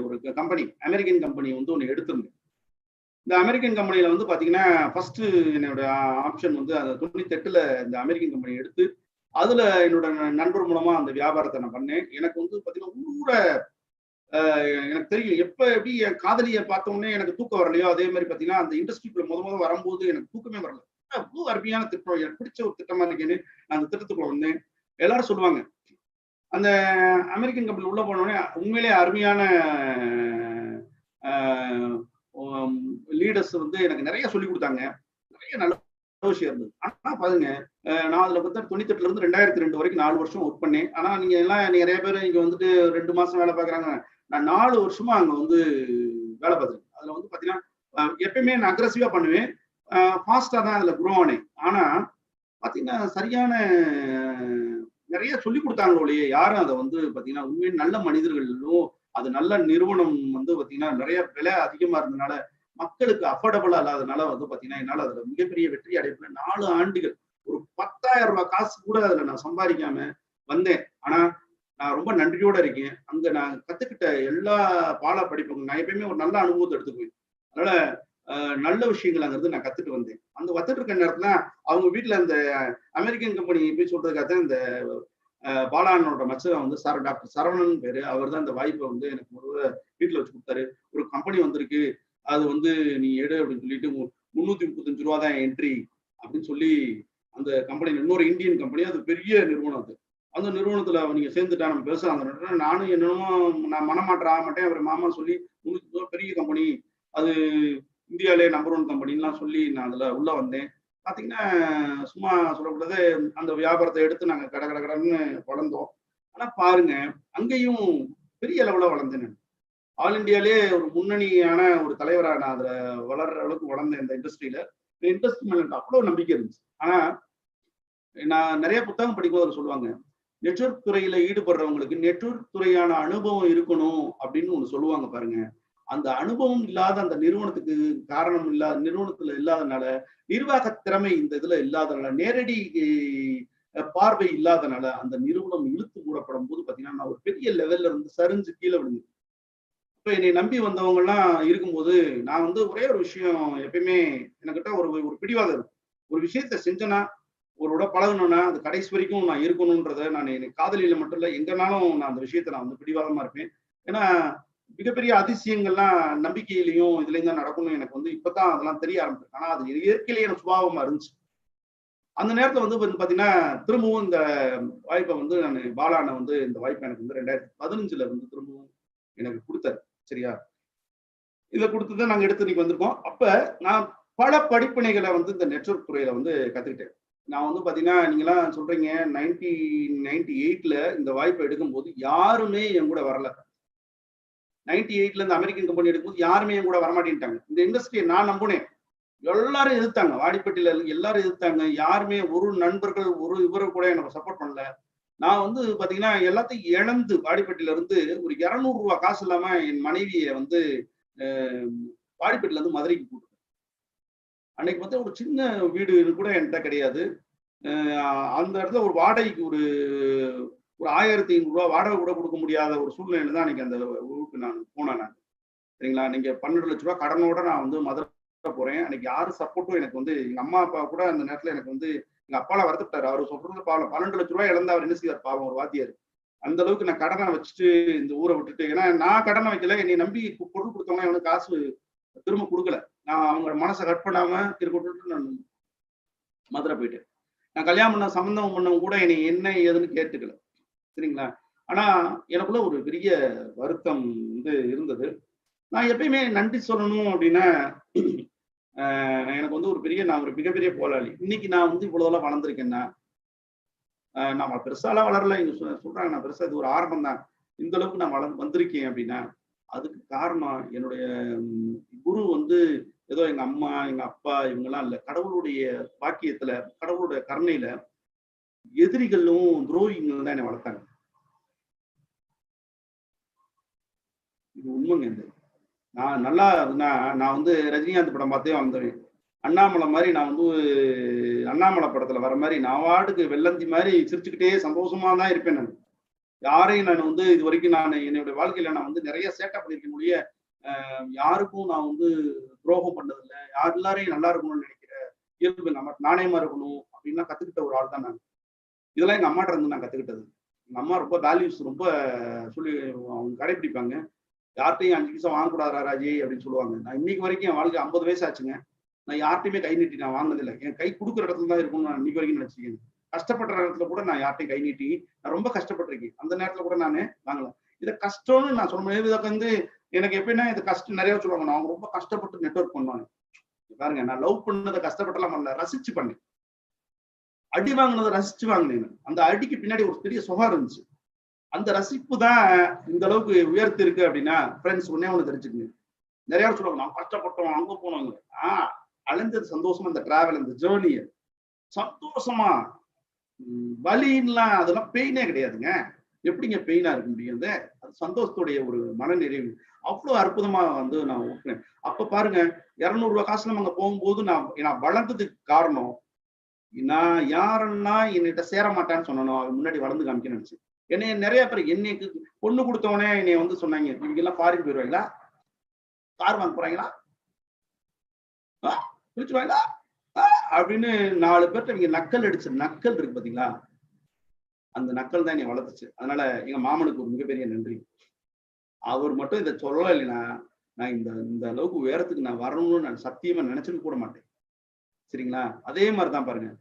ஒரு கம்பெனி, அமெரிக்கன் கம்பெனி வந்து ஒன்று எடுத்திருந்தேன். இந்த அமெரிக்கன் கம்பெனியில வந்து பாத்தீங்கன்னா ஃபர்ஸ்ட் என்னோட ஆப்ஷன் வந்து அந்த 98ல இந்த அமெரிக்கன் கம்பெனி எடுத்து அதுல என்னோட நண்பர் மூலமா அந்த வியாபாரத்தை நான் பண்ணேன். எனக்கு வந்து பாத்தீங்கன்னா உள்ளூர எனக்கு தெரியும் எப்படி என் காதலியை பார்த்த உடனே எனக்கு தூக்கம் வரலையோ, அதே மாதிரி பாத்தீங்கன்னா அந்த இண்டஸ்ட்ரிக்குள்ள முத வரும்போது எனக்கு தூக்கமே வரல. அவ்வளவு அருமையான திட்டம், எனக்கு பிடிச்ச ஒரு திட்டமா இருக்கேன்னு நான் அந்த திட்டத்துக்குள்ள வந்தேன். எல்லாரும் சொல்லுவாங்க அந்த அமெரிக்கன் கம்பெனி உள்ள போனோடனே உண்மையிலே அருமையான லீடர்ஸ் வந்து எனக்கு நிறைய சொல்லி கொடுத்தாங்க. நிறைய நல்ல விஷயம் இருந்தது. ஆனா பாருங்க, நான் அதுல வந்து 98ல இருந்து 2002 வரைக்கும் 4 வருஷம் ஒர்க் பண்ணேன். ஆனா நீங்க எல்லாம் நிறைய பேர் இங்க வந்துட்டு 2 மாசம் வேலை பாக்குறாங்க. நான் 4 வருஷமா அங்க வந்து வேலை பார்த்துருக்கேன். அதுல வந்து பாத்தீங்கன்னா எப்பயுமே நான் அக்ரெசிவா பண்ணுவேன், ஃபாஸ்டா தான் அதுல குரோ ஆனேன். ஆனா பாத்தீங்கன்னா சரியான நிறைய சொல்லி கொடுத்தாங்களே, யாரும் அதை வந்து பாத்தீங்கன்னா உண்மையே நல்ல மனிதர்களும் அது நல்ல நிறுவனம் வந்து பாத்தீங்கன்னா நிறைய விலை அதிகமா இருந்ததுனால மக்களுக்கு அஃபோர்டபுளா இல்லாதனால வந்து பாத்தீங்கன்னா என்னால அதுல மிகப்பெரிய வெற்றி அடைப்புல 4 ஆண்டுகள் ஒரு 10,000 ரூபாய் காசு கூட அதுல நான் சம்பாதிக்காம வந்தேன். ஆனா நான் ரொம்ப நன்றியோட இருக்கேன். அங்க நான் கத்துக்கிட்ட எல்லா பாட படிப்புக்கும் நான் எப்பயுமே ஒரு நல்ல அனுபவத்தை எடுத்துக்குவேன். அதனால நல்ல விஷயங்கள் அங்கிருந்து நான் கத்துட்டு வந்தேன். அந்த கத்துட்டு இருக்க நேரத்துல அவங்க வீட்டுல அந்த அமெரிக்கன் கம்பெனி போய் சொல்றதுக்காக இந்த பாலானோட மச்சன் வந்து டாக்டர் சரவணன் பேரு. அவர் தான் இந்த வாய்ப்பை வந்து எனக்கு ஒரு வீட்டுல வச்சு கொடுத்தாரு. ஒரு கம்பெனி வந்திருக்கு, அது வந்து நீ எடு அப்படின்னு சொல்லிட்டு 335 ரூபா தான் என்ட்ரி அப்படின்னு சொல்லி அந்த கம்பெனி இன்னொரு இந்தியன் கம்பெனி, அது பெரிய நிறுவனம். அது அந்த நிறுவனத்துல நீங்க சேர்ந்துட்டா நம்ம பேசுறாங்க. நானும் என்னமோ நான் மனமாற்ற ஆக மாட்டேன். அவர் மாமா சொல்லி 300 பெரிய கம்பெனி, அது இந்தியாவிலே நம்பர் 1 கம்பெனிலாம் சொல்லி நான் அதுல உள்ள வந்தேன். பாத்தீங்கன்னா சும்மா சொல்லக்கூடாது, அந்த வியாபாரத்தை எடுத்து நாங்க கடன்னு வளர்ந்தோம். ஆனா பாருங்க, அங்கேயும் பெரிய அளவுல வளர்ந்தேன். ஆல் இண்டியாலே ஒரு முன்னணியான ஒரு தலைவரா நான் அதுல வளர்ற அளவுக்கு வளர்ந்தேன். இந்த இண்டஸ்ட்ரியில இண்டஸ்ட்ரி மேல அவ்வளவு நம்பிக்கை இருந்துச்சு. ஆனா நான் நிறைய புத்தகம் படிக்கும்போது சொல்லுவாங்க, நெட்வொர்க் துறையில ஈடுபடுறவங்களுக்கு நெட்வொர்க் துறையான அனுபவம் இருக்கணும் அப்படின்னு ஒண்ணு சொல்லுவாங்க பாருங்க. அந்த அனுபவம் இல்லாத அந்த நிறுவனத்துக்கு காரணம் நிறுவனத்துல இல்லாதனால, நிர்வாக திறமை இந்த இதுல இல்லாதனால, நேரடி பார்வை இல்லாதனால அந்த நிறுவனம் இழுத்து மூடப்படும் போது பாத்தீங்கன்னா நான் ஒரு பெரிய லெவல்ல இருந்து சரிஞ்சு கீழே விழுந்து. இப்ப என்னை நம்பி வந்தவங்க எல்லாம் இருக்கும்போது நான் வந்து ஒரே ஒரு விஷயம் எப்பயுமே எனக்கிட்ட ஒரு பிடிவாதம் இருக்கும். ஒரு விஷயத்த செஞ்சேன்னா, ஒருவோட பழகணும்னா அது கடைசி வரைக்கும் நான் இருக்கணும்ன்றத நான் எனக்கு காதலியில மட்டும் இல்ல, எங்கனாலும் நான் அந்த விஷயத்த நான் வந்து பிடிவாதமா இருப்பேன். ஏன்னா மிகப்பெரிய அதிசயங்கள்லாம் நம்பிக்கையிலையும் இதுலயும் தான் நடக்கணும். எனக்கு வந்து இப்பதான் அதெல்லாம் தெரிய ஆரம்பிச்சு. ஆனா அது இயற்கையிலேயே எனக்கு சுபாவமா இருந்துச்சு. அந்த நேரத்துல வந்து பாத்தீங்கன்னா திரும்பவும் இந்த வாய்ப்பை வந்து நான் பாலான வந்து இந்த வாய்ப்பை எனக்கு வந்து 2015ல வந்து திரும்பவும் எனக்கு கொடுத்தாரு. சரியா? இதை கொடுத்துதான் நாங்க எடுத்து இன்னைக்கு வந்திருக்கோம். அப்ப நான் பல படிப்பினைகளை வந்து இந்த நெட்வொர்க் துறையில வந்து கத்துக்கிட்டேன். நான் வந்து பாத்தீங்கன்னா நீங்களாம் சொல்றீங்க 1998ல இந்த வாய்ப்பை எடுக்கும்போது யாருமே என் கூட வரல. 98ல இந்த அமெரிக்கன் கம்பெனி எடுக்கும்போது யாருமே என் கூட வரமாட்டேன்ட்டாங்க. இந்த இண்டஸ்ட்ரியை நான் நம்புனேன். எல்லாரும் எதிர்த்தாங்க. வாடிப்பட்டியில எல்லாரும் எதிர்த்தாங்க. யாருமே ஒரு நண்பர்கள் ஒரு இவரு கூட எனக்கு சப்போர்ட் பண்ணல. நான் வந்து பாத்தீங்கன்னா எல்லாத்தையும் இழந்து வாடிப்பட்டியில இருந்து ஒரு ₹200 காசு இல்லாம என் மனைவியை வந்து வாடிப்பட்டியில இருந்து மதுரைக்கு கூட்டு அன்னைக்கு வந்து ஒரு சின்ன வீடு கூட என்கிட்ட கிடையாது. அந்த இடத்துல ஒரு வாடகைக்கு ஒரு ஒரு ₹1500 வாடகை கூட கொடுக்க முடியாத ஒரு சூழ்நிலையில தான் அன்னைக்கு அந்த ஊருக்கு நான் போனேன் நான். சரிங்களா? நீங்க ₹12,00,000 கடனோட நான் வந்து மதுரை போறேன். அன்னைக்கு யாரும் சப்போர்ட்டும் எனக்கு வந்து எங்க அம்மா, அப்பா கூட அந்த நேரத்துல எனக்கு வந்து எங்க அப்பாலாம் வருத்தப்பட்டாரு. அவரு சொல்றது பாவம் ₹12,00,000 இழந்து அவர் என்ன செய்வார் பாவம் ஒரு வாத்தியார். அந்த அளவுக்கு நான் கடனை வச்சுட்டு இந்த ஊரை விட்டுட்டு ஏன்னா நான் கடனை வைக்கல. என்னை நம்பி பொருள் கொடுத்தவங்க எனக்கு காசு திரும்ப கொடுக்கல. நான் அவங்க மனசை கட் பண்ணாம இருக்கட்டும்னு நான் மதுரை போயிட்டேன். நான் கல்யாணம் பண்ண சம்பந்தம் பண்ணவங்க கூட என்னை என்ன ஏதுன்னு கேட்டுக்கல. சரிங்களா? ஆனா எனக்குள்ள ஒரு பெரிய வருத்தம் வந்து இருந்தது. நான் எப்பயுமே நன்றி சொல்லணும் அப்படின்னா எனக்கு வந்து நான் ஒரு மிகப்பெரிய போராளி. இன்னைக்கு நான் வந்து இவ்வளவுலாம் வளர்ந்துருக்கேன்னா நான் பெருசாலாம் வளரல. இங்க சொல்றாங்க நான் பெருசா இது ஒரு ஆரம்பம் தான். இந்த அளவுக்கு நான் வந்திருக்கேன் அப்படின்னா அதுக்கு காரணம் என்னுடைய குரு வந்து ஏதோ எங்க அம்மா, எங்க அப்பா இவங்கெல்லாம் இல்ல. கடவுளுடைய பாக்கியத்துல, கடவுளுடைய கருணையில எதிரிகளும் துரோகிகளும் தான் என்னை வளர்த்தாங்க. இது உண்மைங்க இது. நான் நல்லா நான் வந்து ரஜினிகாந்த் படம் பார்த்தே வந்தேன். அண்ணாமலை மாதிரி நான் வந்து அண்ணாமலை படத்துல வர மாதிரி நான் வாட்டுக்கு வெள்ளந்தி மாதிரி சிரிச்சுக்கிட்டே சந்தோஷமா தான் இருப்பேன் நான். யாரையும் நான் வந்து இது வரைக்கும் என்னுடைய வாழ்க்கையில நான் வந்து நிறைய சேட்டை பண்ணிருக்க முடிய யாருக்கும் நான் வந்து துரோகம் பண்ணதில்லை. எல்லாரையும் நல்லா இருக்கணும்னு நினைக்கிற இயல்பு நாணயமா இருக்கணும் அப்படின்னா கத்துக்கிட்ட ஒரு ஆள் தான் நான். இதெல்லாம் எங்க அம்மாட்ட இருந்து நான் கத்துக்கிட்டது. எங்க அம்மா ரொம்ப வேல்யூஸ் ரொம்ப சொல்லி அவங்க கடைபிடிப்பாங்க. யார்கிட்டையும் 5 பைசா வாங்கக்கூடாதா ராஜி அப்படின்னு சொல்லுவாங்க. நான் இன்னைக்கு வரைக்கும் என் வாழ்க்கை 50 வயசு ஆச்சுங்க. நான் யார்ட்டையுமே கை நீட்டி நான் வாங்கினதில்லை. என் கை கொடுக்குற இடத்துல தான் இருக்கும்னு நான் இன்னைக்கு வரைக்கும் நினைச்சிருக்கேன். கஷ்டப்படுற நேரத்துல கூட நான் யார்ட்டையும் கை நீட்டி நான் ரொம்ப கஷ்டப்பட்டிருக்கேன். அந்த நேரத்துல கூட நான் வாங்கலாம். இதை கஷ்டம்னு நான் சொல்ல முடியாது. இதுக்கு வந்து எனக்கு எப்படின்னா இது கஷ்டம் நிறைய சொல்லுவாங்க. நான் ரொம்ப கஷ்டப்பட்டு நெட்வொர்க் பண்ணுவாங்க. பாருங்க நான் லவ் பண்ணதை கஷ்டப்பட்டெல்லாம் பண்ணல, ரசிச்சு பண்ணேன். அடி வாங்கினதை ரசிச்சு வாங்கினேன். அந்த அடிக்கு பின்னாடி ஒரு பெரிய சுகம் இருந்துச்சு. அந்த ரசிப்பு தான் இந்த அளவுக்கு உயர்த்தி இருக்கு அப்படின்னா ஃப்ரெண்ட்ஸ் ஒண்ணு தெரிஞ்சுக்கங்க. நிறைய சொல்லுவாங்க நான் கஷ்டப்பட்டோம் அங்க போனவங்க. அலைஞ்சது சந்தோஷமா இந்த டிராவல் இந்த ஜேர்னிய சந்தோஷமா வலின்லாம் அதெல்லாம் பெயினே கிடையாதுங்க. எப்படிங்க பெயினா இருக்க முடியாது? அது சந்தோஷத்துடைய ஒரு மனநிறைவு. அவ்வளவு அற்புதமா வந்து நான் ஓட்டுனேன். அப்ப பாருங்க ₹200 காசு நம்ம அங்க போகும்போது நான் வளர்ந்ததுக்கு காரணம் நான் யாருன்னா என்னிட்ட சேர மாட்டான்னு சொன்னோம். அவன் முன்னாடி வளர்ந்து காமிக்க நினைச்சு என்னைய நிறைய பேர் என்னைக்கு பொண்ணு கொடுத்தவனே என்னைய வந்து சொன்னாங்க இவங்க எல்லாம் ஃபாரின் போயிடுவாங்களா, கார் வாங்க போறாங்களா, பிடிச்சிருவாங்களா அப்படின்னு 4 பேர்ட்ட இவங்க நக்கல் அடிச்ச நக்கல் இருக்கு பாத்தீங்களா, அந்த நக்கல் தான் என்னை வளர்த்துச்சு. அதனால எங்க மாமனுக்கு ஒரு மிகப்பெரிய நன்றி. அவர் மட்டும் இதை சொல்லல இல்லைன்னா நான் இந்த அளவுக்கு உயரத்துக்கு நான் வரணும்னு நான் சத்தியமா நினைச்சுன்னு கூட மாட்டேன். சரிங்களா? அதே மாதிரிதான் பாருங்க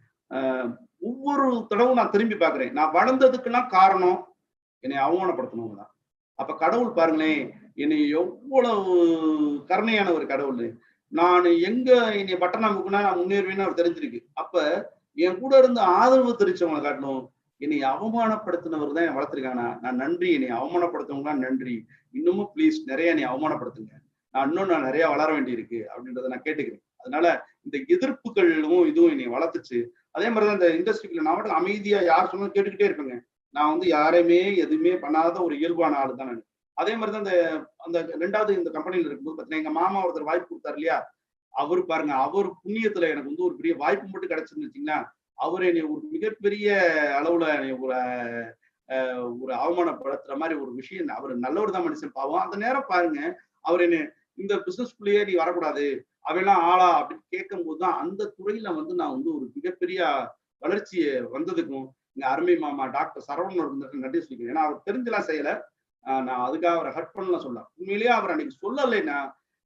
ஒவ்வொரு தடவும் நான் திரும்பி பாக்குறேன். நான் வளர்ந்ததுக்குலாம் காரணம் என்னை அவமானப்படுத்தணுங்க தான். அப்ப கடவுள் பாருங்களேன் என்னை எவ்வளவு கருணையான ஒரு கடவுள். நான் எங்க என்னை பட்டணம் அமுக்குனா நான் முன்னேறுவேன்னு அவர் தெரிஞ்சிருக்கு. அப்ப என் கூட இருந்து ஆதரவு தெரிவிச்சவங்களை காட்டணும். என்னை அவமானப்படுத்தினவர் தான் வளர்த்துருக்காங்க. நான் நன்றி. என்னை அவமானப்படுத்தவங்களாம் நன்றி. இன்னமும் பிளீஸ் நிறைய என்னை அவமானப்படுத்துங்க. நான் நிறைய வளர வேண்டி இருக்கு அப்படின்றத நான் கேட்டுக்கிறேன். அதனால இந்த எதிர்ப்புகளும் இதுவும் என்னை வளர்த்துச்சு. அதே மாதிரிதான் இந்த இண்டஸ்ட்ரிக்குள்ள நான் மட்டும் அமைதியா யார் சொன்னாலும் கேட்டுக்கிட்டே இருப்பேங்க. நான் வந்து யாரையுமே எதுவுமே பண்ணாத ஒரு இயல்பான ஆளு தான் நான். அதே மாதிரிதான் அந்த 2வது இந்த கம்பெனியில இருக்கும்போது பாத்தீங்கன்னா எங்க மாமா ஒருத்தர் வாய்ப்பு கொடுத்தாரு இல்லையா, அவரு பாருங்க அவர் புண்ணியத்துல எனக்கு வந்து ஒரு பெரிய வாய்ப்பு மட்டும் கிடைச்சிருந்துச்சுங்கன்னா அவர் என்னை ஒரு மிகப்பெரிய அளவுல ஒரு அவமானப்படுத்துற மாதிரி ஒரு விஷயம். அவர் நல்லவர் தான் மனுஷன் பாவம். அந்த நேரம் பாருங்க அவர் என்ன இந்த பிசினஸ்குள்ளேயே நீ வரக்கூடாது அவெல்லாம் ஆளா அப்படின்னு கேட்கும் போதுதான் அந்த துறையில வந்து நான் வந்து ஒரு மிகப்பெரிய வளர்ச்சியை வந்ததுக்கும் எங்க அருமை மாமா டாக்டர் சரவணன் இருந்துட்டு நன்றி சொல்லிக்கிறேன். ஏன்னா அவர் தெரிஞ்செல்லாம் செய்யல. நான் அதுக்காக அவரை ஹர்ட் பண்ணலாம் சொல்லலாம். உண்மையிலேயே அவர் அன்னைக்கு சொல்லலைன்னா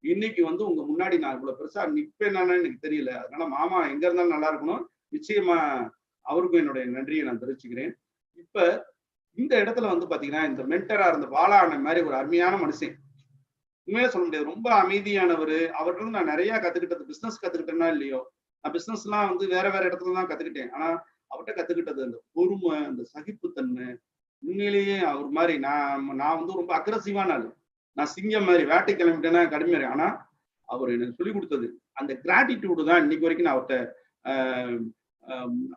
இன்னைக்கு வந்து உங்க முன்னாடி நான் இவ்வளவு பெருசா நிப்பேன்னு எனக்கு தெரியல. அதனால மாமா எங்க இருந்தாலும் நல்லா இருக்கணும். நிச்சயமா அவருக்கும் என்னுடைய நன்றியை நான் தெரிவிச்சுக்கிறேன். இப்ப இந்த இடத்துல வந்து பாத்தீங்கன்னா இந்த மென்டரா இருந்த பாலாண்ண மாதிரி ஒரு அருமையான மனுஷன். உண்மையிலே சொல்ல முடியாது. ரொம்ப அமைதியானவர். அவர்கிட்ட நான் நிறைய கத்துக்கிட்டது பிசினஸ் கத்துக்கிட்டேன்னா இல்லையோ நான் பிசினஸ்லாம் வந்து வேற வேற இடத்துல தான் கத்துக்கிட்டேன். ஆனா அவர்கிட்ட கத்துக்கிட்டது அந்த பொறுமை, அந்த சகிப்புத்தன்மை. உண்மையிலேயே அவர் மாதிரி நான் வந்து ரொம்ப அக்ரஸிவான ஆளு. நான் சிங்கம் மாதிரி வேட்டை கிளம்பிட்டேன்னா கடுமையாரு. ஆனா அவர் எனக்கு சொல்லிக் கொடுத்தது அந்த கிராட்டிடியூடு தான் இன்னைக்கு வரைக்கும் நான் அவர்கிட்ட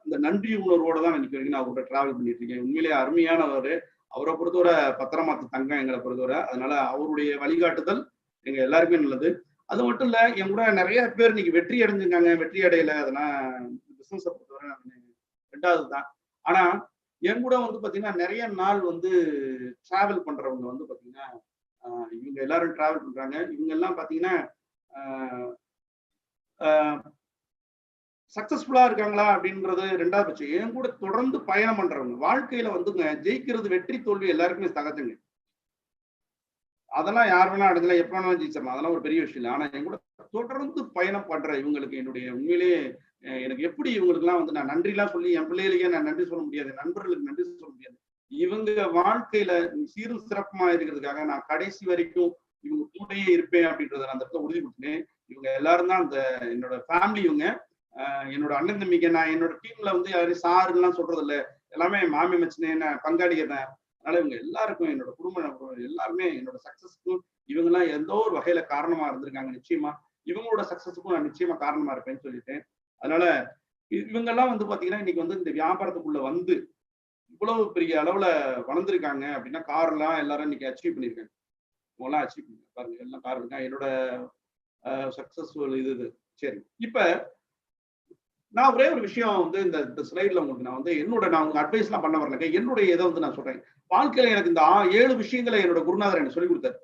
அந்த நன்றி உணர்வோட தான் இன்னைக்கு வரைக்கும் நான் அவர்கிட்ட டிராவல் பண்ணிட்டு இருக்கேன். உண்மையிலேயே அருமையானவர். அவரை பொறுத்தவரை பத்திரமாத்து தங்கம் எங்களை பொறுத்தவரை. அதனால அவருடைய வழிகாட்டுதல் எங்க எல்லாருக்குமே நல்லது. அது மட்டும் இல்ல, என் கூட நிறைய பேர் இன்னைக்கு வெற்றி அடைஞ்சிருக்காங்க, வெற்றி அடையல. அதெல்லாம் பிசினஸை பொறுத்தவரை ரெண்டாவது தான். ஆனா என் கூட வந்து பாத்தீங்கன்னா நிறைய நாள் வந்து டிராவல் பண்றவங்க வந்து பாத்தீங்கன்னா இவங்க எல்லாரும் டிராவல் பண்றாங்க. இவங்க எல்லாம் பாத்தீங்கன்னா சக்சஸ்ஃபுல்லா இருக்காங்களா அப்படின்றது ரெண்டாவது பட்சம். என் கூட தொடர்ந்து பயணம் பண்றவங்க வாழ்க்கையில வந்துங்க ஜெயிக்கிறது வெற்றி தோல்வி எல்லாருக்குமே சகஜங்க. அதெல்லாம் யார் வேணா அடைஞ்சலாம், எப்ப வேணாலும் ஜெயிச்சிடலாம். அதெல்லாம் ஒரு பெரிய விஷயம் இல்லை. ஆனா என் கூட தொடர்ந்து பயணம் பண்ற இவங்களுக்கு என்னுடைய உண்மையிலேயே எனக்கு எப்படி இவங்களுக்குலாம் வந்து நான் நன்றிலாம் சொல்லி என் பிள்ளைகளுக்கே நான் நன்றி சொல்ல முடியாது, நண்பர்களுக்கு நன்றி சொல்ல முடியாது. இவங்க வாழ்க்கையில சீரும் சிறப்புமா இருக்கிறதுக்காக நான் கடைசி வரைக்கும் இவங்க கூடயே இருப்பேன் அப்படின்றத நான் அந்த இடத்துல உறுதி கொடுத்தேன். இவங்க எல்லாரும் தான் அந்த என்னோட ஃபேமிலி. இவங்க என்னோட அண்ணன் தம்பிங்க. நான் என்னோட டீம்ல வந்து யாரையும் சாருலாம் சொல்றது இல்லை, எல்லாமே மாமி மச்சினேன் பங்காளிக தான். அதனால இவங்க எல்லாருக்கும் என்னோட குடும்பம் எல்லாருமே என்னோட சக்சஸ்க்கும் இவங்க எல்லாம் எந்தோ ஒரு வகையில காரணமா இருந்திருக்காங்க. நிச்சயமா இவங்களோட சக்சஸுக்கும் நான் நிச்சயமா காரணமா இருப்பேன்னு சொல்லிட்டேன். அதனால இவங்க எல்லாம் வந்து பாத்தீங்கன்னா இன்னைக்கு வந்து இந்த வியாபாரத்துக்குள்ள வந்து இவ்வளவு பெரிய அளவுல வளர்ந்துருக்காங்க அப்படின்னா கார்லாம் எல்லாரும் இன்னைக்கு அச்சீவ் பண்ணிருக்காங்க. இவங்கெல்லாம் அச்சீவ் பண்ணிருக்காங்க பாருங்க, எல்லாம் கார் இருக்காங்க. என்னோட சக்சஸ்ஃபுல் இது. சரி, இப்ப நான் ஒரே ஒரு விஷயம் வந்து இந்த ஸ்லைட்ல உங்களுக்கு நான் வந்து நான் உங்களுக்கு அட்வைஸ் எல்லாம் பண்ண வரல. என்னுடைய இதை வந்து நான் சொல்றேன். வாழ்க்கையில எனக்கு இந்த 7 விஷயங்களை என்னோட குருநாதர் எனக்கு சொல்லி கொடுத்தாரு.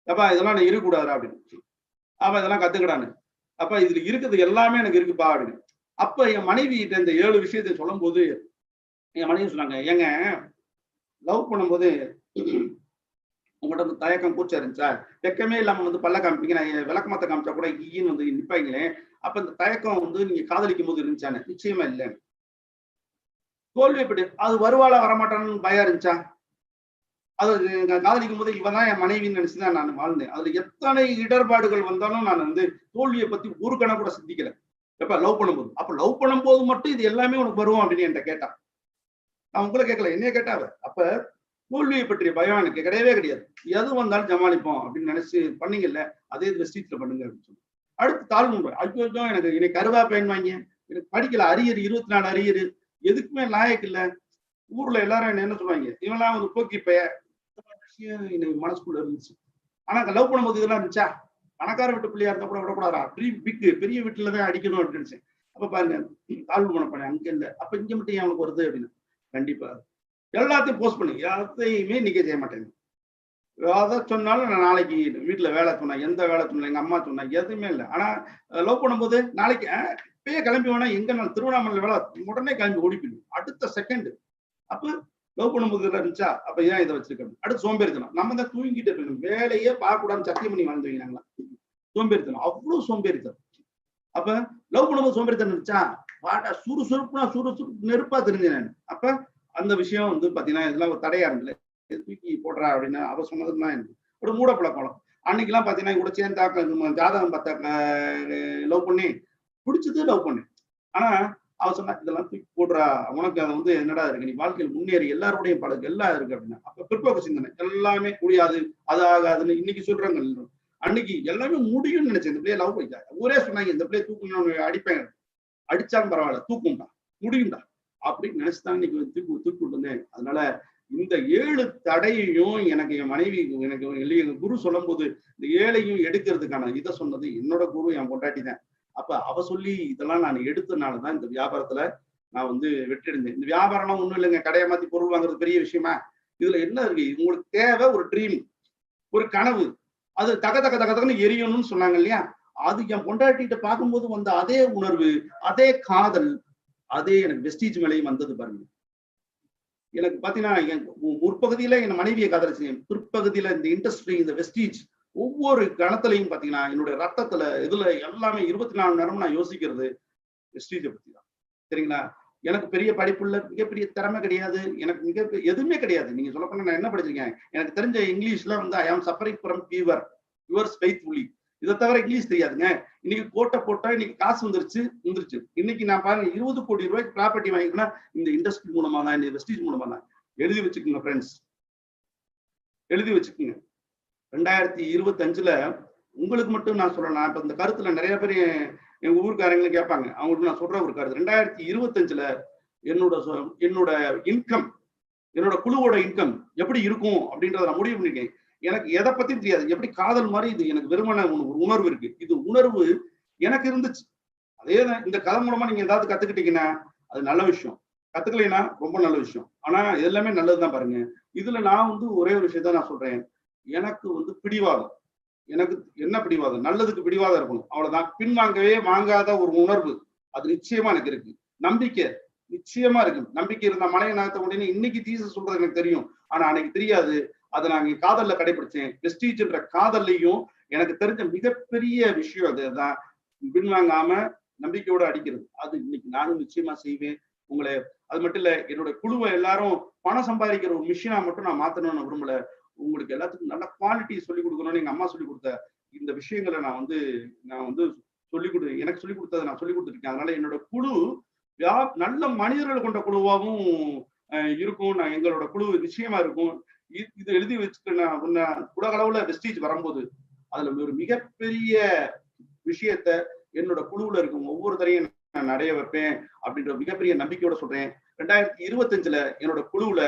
அப்பா இதெல்லாம் நான் இருக்கக்கூடாதா அப்படின்னு. அப்ப இதெல்லாம் கத்துக்கிடான்னு. அப்ப இதுல இருக்குது எல்லாமே எனக்கு இருக்குப்பா அப்படின்னு. அப்ப என் மனைவி கிட்ட இந்த 7 விஷயத்தை சொல்லும் போது என் மனைவி சொன்னாங்க, ஏங்க லவ் பண்ணும்போது உங்கள்கிட்ட வந்து தயக்கம் கூச்சா இருந்துச்சா? வெக்கமே இல்லாம வந்து பல்ல காமிப்பீங்க, நான் விளக்கமாத்த காமிச்சா கூட ஈன்னு வந்து நிப்பாங்களே. அப்ப இந்த தயக்கம் வந்து நீங்க காதலிக்கும் போது இருந்துச்சானே? நிச்சயமா இல்லை. தோல்விப்பட்டு அது வருவாளா வரமாட்டான்னு பயம் இருந்துச்சா? அது காதலிக்கும் போது இவன் தான் என் மனைவின்னு நினைச்சுதான் நான் வாழ்ந்தேன். அதுல எத்தனை இடர்பாடுகள் வந்தாலும் நான் வந்து தோல்வியை பத்தி ஒரு கணக்கு கூட சிந்திக்கல. எப்ப லவ் பண்ணும்போது. அப்ப லவ் பண்ணும்போது மட்டும் இது எல்லாமே உனக்கு வரும் அப்படின்னு என்கிட்ட கேட்டா. நான் உங்களை கேட்கல, என்னைய கேட்டாவ. அப்ப தோல்வியை பற்றிய பயம் எனக்கு கிடையவே கிடையாது. எது வந்தாலும் சமாளிப்போம் அப்படின்னு நினைச்சு பண்ணீங்கல்ல, அதே வெஸ்டீட்ல பண்ணுங்க அப்படின்னு சொல்லி. அடுத்து தாழ்வு ஐயோ எனக்கு கருவா பயன் வாங்க, எனக்கு படிக்கல, அரியர் 24 அரியர், எதுக்குமே லாயக்கு இல்ல. ஊர்ல எல்லாரும் என்ன சொல்லுவாங்க, இவெல்லாம் வந்து போக்கி பைய விஷயம் எனக்கு மனசுக்குள்ள இருந்துச்சு. ஆனா லவ் பண்ணும்போது இதெல்லாம் இருந்துச்சா? பணக்கார வீட்டு பிள்ளையா இருந்தா கூட விடக்கூடாதா? பெரிய வீட்டுலதான் அடிக்கணும் அப்படின்னு நினைச்சேன். அப்ப பாருங்க தாழ்வு மனப்பானே அங்க இல்ல. அப்ப இங்க மட்டும் ஏன் அவனுக்கு வருது அப்படின்னு. கண்டிப்பா எல்லாத்தையும் போஸ்ட் பண்ணி எல்லாத்தையுமே நீங்க செய்ய மாட்டேங்க. அதை சொன்னாலும் நான் நாளைக்கு வீட்டுல வேலை சொன்னேன், எந்த வேலை சொன்னேன், எங்க அம்மா சொன்னேன், எதுவுமே இல்லை. ஆனா லவ் பண்ணும்போது நாளைக்கு இப்பயே கிளம்பி வேணா எங்க நான் திருவண்ணாமலை வேலை உடனே கிளம்பி ஓடி போயிடும் அடுத்த செகண்ட். அப்ப லவ் பண்ணும்போது இருந்துச்சா? அப்ப ஏன் இதை வச்சிருக்கணும்? அடுத்து சோம்பேறித்தனம். நம்ம தான் தூங்கிட்டு இருக்கணும், வேலையே பார்க்க கூடாதுன்னு சத்தியம் பண்ணி வாழ்ந்துவீங்க. நாங்களா சோம்பேறித்தனம், அவ்வளவு சோம்பேறித்தனம். அப்ப லவ் பண்ணும்போது சோம்பேறித்தனம் இருந்துச்சா? வாடா சுறுசுறுப்புனா சுறுசுறுப்பு நெருப்பா தெரிஞ்சேன் நான். அப்ப அந்த விஷயம் வந்து பாத்தீங்கன்னா இதெல்லாம் ஒரு தடையா இருந்தது. தூக்கி போடுறா அப்படின்னு அவ சொன்னதுதான் எனக்கு ஒரு மூட பழக்கம். அன்னைக்கு எல்லாம் பாத்தீங்கன்னா கூட சேர்ந்தாக்க ஜாதகம் பார்த்த லவ் பண்ணி பிடிச்சது லவ் பண்ணேன். ஆனா அவ சொன்னா இதெல்லாம் தூக்கி போடுறா, உனக்கு அதை வந்து என்னடா இருக்கு, நீ வாழ்க்கையில் முன்னேறி எல்லாருடையும் பழகு எல்லாம் இருக்கு அப்படின்னா. அப்ப பிற்போக்கு சிந்தனை, எல்லாமே முடியாது, அது ஆகாதுன்னு இன்னைக்கு சொல்றாங்க. அன்னைக்கு எல்லாமே முடியும்னு நினைச்சேன். இந்த பிள்ளைய லவ் பண்ணிட்டா. ஊரே சொன்னாங்க இந்த பிள்ளைய தூக்கணும், அடிப்பேன், அடிச்சாலும் பரவாயில்ல, தூக்கும்டா, முடியும்டா அப்படின்னு நினைச்சுதான் இன்னைக்கு தூக்கி வந்தேன். அதனால இந்த 7 தடையையும் எனக்கு என் மனைவி எனக்கு எங்க குரு சொல்லும் போது இந்த 7ஐயும் எடுக்கிறதுக்கான இதை சொன்னது என்னோட குரு, என் பொண்டாட்டி தான். அப்ப அவ சொல்லி இதெல்லாம் நான் எடுத்தனாலதான் இந்த வியாபாரத்துல நான் வந்து வெற்றி அடைந்தேன். இந்த வியாபாரம்லாம் ஒண்ணும் இல்லைங்க, கடையை மாத்தி பொருள் வாங்குறது பெரிய விஷயமா? இதுல என்ன இருக்கு? உங்களுக்கு தேவை ஒரு ட்ரீம், ஒரு கனவு, அது தகன்னு எரியணும்னு சொன்னாங்க இல்லையா? அது என் பொண்டாட்டிகிட்ட பார்க்கும்போது வந்த அதே உணர்வு, அதே காதல், அதே எனக்கு வெஸ்டீஜ் மேலையும் வந்தது பாருங்க. எனக்கு பாத்தீங்கன்னா முற்பகுதியில என் மனைவியை காதலிச்சேன், பிற்பகுதியில இந்த இண்டஸ்ட்ரி, இந்த வெஸ்டீஜ், ஒவ்வொரு கணத்திலையும் பாத்தீங்கன்னா என்னுடைய ரத்தத்துல இதுல எல்லாமே 24 மணி நேரமும் நான் யோசிக்கிறது வெஸ்டீஜை பத்தி தான். சரிங்களா? எனக்கு பெரிய படிப்புள்ள மிகப்பெரிய திறமை கிடையாது, எனக்கு எதுவுமே கிடையாது. நீங்க சொல்ல போனா நான் என்ன படிச்சிருக்கேன்? எனக்கு தெரிஞ்ச இங்கிலீஷ்ல வந்து ஐ ஆம் suffering from fever, yours faithfully, இதை தவிர இங்கிலீஷ் தெரியாதுங்க. இன்னைக்கு கோட்டை போட்டா இன்னைக்கு காசு வந்துருச்சு. இன்னைக்கு நான் பாருங்க 20 கோடி ரூபாய்க்கு ப்ராப்பர்ட்டி வாங்கிக்கணும்னா இந்த இண்டஸ்ட்ரி மூலமா தான், இந்த வெஸ்டீஜ் மூலமா தான். எழுதி வச்சுக்கோங்க ஃப்ரெண்ட்ஸ், எழுதி வச்சுக்கோங்க. 2025ல உங்களுக்கு மட்டும் நான் சொல்றேன். நான் இப்ப இந்த கருத்துல நிறைய பேர் எங்க ஊருக்காரங்களும் கேட்பாங்க. அவங்களுக்கு நான் சொல்ற ஒரு கருத்து, 2025ல என்னோட இன்கம், என்னோட குழுவோட இன்கம் எப்படி இருக்கும் அப்படின்றத நான் முடிவு பண்ணிருக்கேன். எனக்கு எதை பத்தியும் தெரியாது. எப்படி காதல் மாதிரி இது எனக்கு வெறுமன ஒரு உணர்வு இருக்கு. இது உணர்வு எனக்கு இருந்துச்சு. அதேதான் இந்த கதை மூலமா நீங்க ஏதாவது கத்துக்கிட்டீங்கன்னா அது நல்ல விஷயம், கத்துக்கலைன்னா ரொம்ப நல்ல விஷயம். ஆனா எல்லாமே நல்லதுதான் பாருங்க. இதுல நான் ஒரே ஒரு விஷயத்த நான் சொல்றேன். எனக்கு பிடிவாதம், எனக்கு என்ன பிடிவாதம், நல்லதுக்கு பிடிவாதம் இருக்கணும், அவ்வளவுதான். பின்வாங்கவே வாங்காத ஒரு உணர்வு அது நிச்சயமா எனக்கு இருக்கு. நம்பிக்கை நிச்சயமா இருக்கு. நம்பிக்கை இருந்தா மலையை நகர்த்த உடனே இன்னைக்கு ஜீசஸ் சொல்றது எனக்கு தெரியும், ஆனா அன்னைக்கு தெரியாது. அதை நான் காதல்ல கடைபிடிச்சேன். வெஸ்டீஜ்ன்ற காதல்லையும் எனக்கு தெரிஞ்ச மிகப்பெரிய விஷயம் அதுதான், பின்வாங்காம நம்பிக்கையோட அடிக்கிறது. அது இன்னைக்கு நானும் நிச்சயமா செய்வேன். உங்களை அது மட்டும் இல்ல, என்னோட குழுவை எல்லாரும் பணம் சம்பாதிக்கிற ஒரு மிஷினா மட்டும் நான் மாத்தணும்னு விரும்பல. உங்களுக்கு எல்லாத்துக்கும் நல்ல குவாலிட்டி சொல்லிக் கொடுக்கணும்னு எங்க அம்மா சொல்லி கொடுத்த இந்த விஷயங்களை நான் எனக்கு சொல்லிக் கொடுத்ததை நான் சொல்லிக் கொடுத்துருக்கேன். அதனால என்னோட குழு நல்ல மனிதர்கள் கொண்ட குழுவாகவும் இருக்கும். எங்களோட குழு நிச்சயமா இருக்கும். இது எழுதி வச்சுக்கிறேன். உலக அளவுல வெஸ்டீஜ் வரும்போது அதுல ஒரு மிகப்பெரிய விஷயத்த என்னோட குழுவுல இருக்கும் ஒவ்வொருத்தரையும் நான் நிறைய வைப்பேன் அப்படின்ற மிகப்பெரிய நம்பிக்கையோட சொல்றேன். 2025ல என்னோட குழுவுல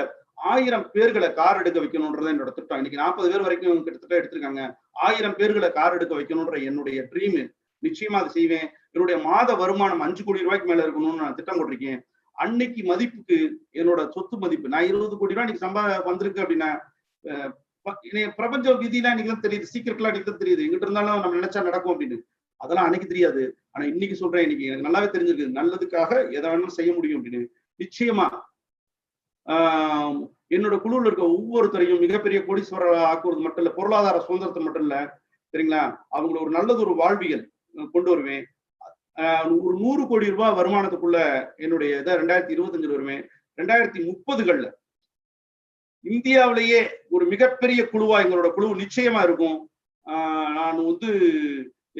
1000 பேர்களை கார் எடுக்க வைக்கணும்ன்றது என்னோட திட்டம். இன்னைக்கு 40 பேர் வரைக்கும் கிட்டத்தட்ட எடுத்திருக்காங்க. 1000 பேர்களை கார் எடுக்க வைக்கணும்ன்ற என்னுடைய ட்ரீம். நிச்சயமா அதை செய்வேன். என்னுடைய மாத வருமானம் 5 கோடி ரூபாய்க்கு மேல இருக்கணும்னு நான் திட்டம் போட்டிருக்கேன். அன்னைக்கு மதிப்புக்கு என்னோட சொத்து மதிப்பு, நான் 20 கோடி ரூபாய் இன்னைக்கு வந்திருக்கு அப்படின்னா பிரபஞ்ச விதிலாம் இன்னைக்கு தான் தெரியுது, சீக்கிரட்லாம் இன்னைக்கு தான் தெரியுது. எங்கிட்ட இருந்தாலும் நம்ம நினைச்சா நடக்கும் அப்படின்னு. அதெல்லாம் அன்னைக்கு தெரியாது. ஆனா இன்னைக்கு சொல்றேன், இன்னைக்கு எனக்கு நல்லாவே தெரிஞ்சிருக்கு நல்லதுக்காக எதை வேணாலும் செய்ய முடியும் அப்படின்னு. நிச்சயமா என்னோட குழுவில் இருக்க ஒவ்வொருத்தரையும் மிகப்பெரிய கோடீஸ்வரர் ஆக்குவது மட்டும் இல்ல, பொருளாதார சுதந்திரத்தை மட்டும் இல்ல, சரிங்களா, அவங்களை ஒரு நல்லது ஒரு வாழ்வியல் கொண்டு வருவேன். ஒரு 100 கோடி ரூபாய் வருமானத்துக்குள்ள என்னுடைய இதை 2025 வருவேன். 2030கள்ல இந்தியாவிலேயே ஒரு மிகப்பெரிய குழுவா எங்களோட குழு நிச்சயமா இருக்கும். நான்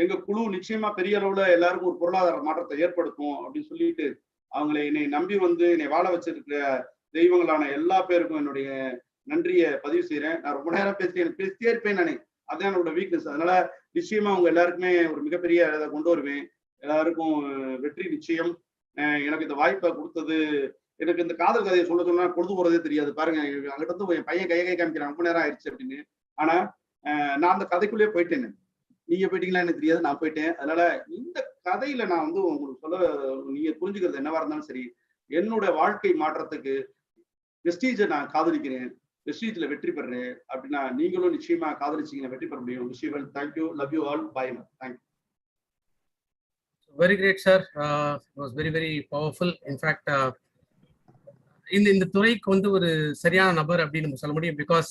எங்க குழு நிச்சயமா பெரிய அளவுல எல்லாருக்கும் ஒரு பொருளாதார மாற்றத்தை ஏற்படுத்தும் அப்படின்னு சொல்லிட்டு அவங்களை என்னை நம்பி என்னை வாழ வச்சிருக்கிற தெய்வங்களான எல்லா பேருக்கும் என்னுடைய நன்றியை பதிவு செய்யறேன். நான் ரொம்ப நேரம் பேசிட்டே இருப்பேன் நானே, அதான் என்னோட வீக்னஸ். அதனால நிச்சயமா அவங்க எல்லாருக்குமே ஒரு மிகப்பெரிய இதை கொண்டு வருவேன். எல்லாருக்கும் வெற்றி நிச்சயம். எனக்கு இந்த வாய்ப்பை கொடுத்தது, எனக்கு இந்த காதல் கதையை சொல்ல சொன்னா பொழுது போறதே தெரியாது பாருங்க. அங்கிட்ட என் பையன் கையை காமிக்கிறான், ரொம்ப நேரம் ஆயிடுச்சு அப்படின்னு. ஆனா நான் அந்த கதைக்குள்ளேயே போயிட்டேன். நீங்க போயிட்டீங்களா எனக்கு தெரியாது, நான் போயிட்டேன். அதனால இந்த கதையில நான் உங்களுக்கு சொல்ல, நீங்க புரிஞ்சுக்கிறது என்னவா இருந்தாலும் சரி, என்னோட வாழ்க்கை மாற்றத்துக்கு வெஸ்டீஜை நான் காதலிக்கிறேன், வெஸ்டீஜ்ல வெற்றி பெறேன் அப்படின்னா நீங்களும் நிச்சயமா காதலிச்சீங்கன்னா வெற்றி பெற முடியும். விஷயம். Thank you, love you all, bye. Thank you. Very great, sir. It was very, very powerful. In fact, இந்த துறைக்கு ஒரு சரியான நபர் அப்படின்னு நம்ம சொல்ல முடியும். பிகாஸ்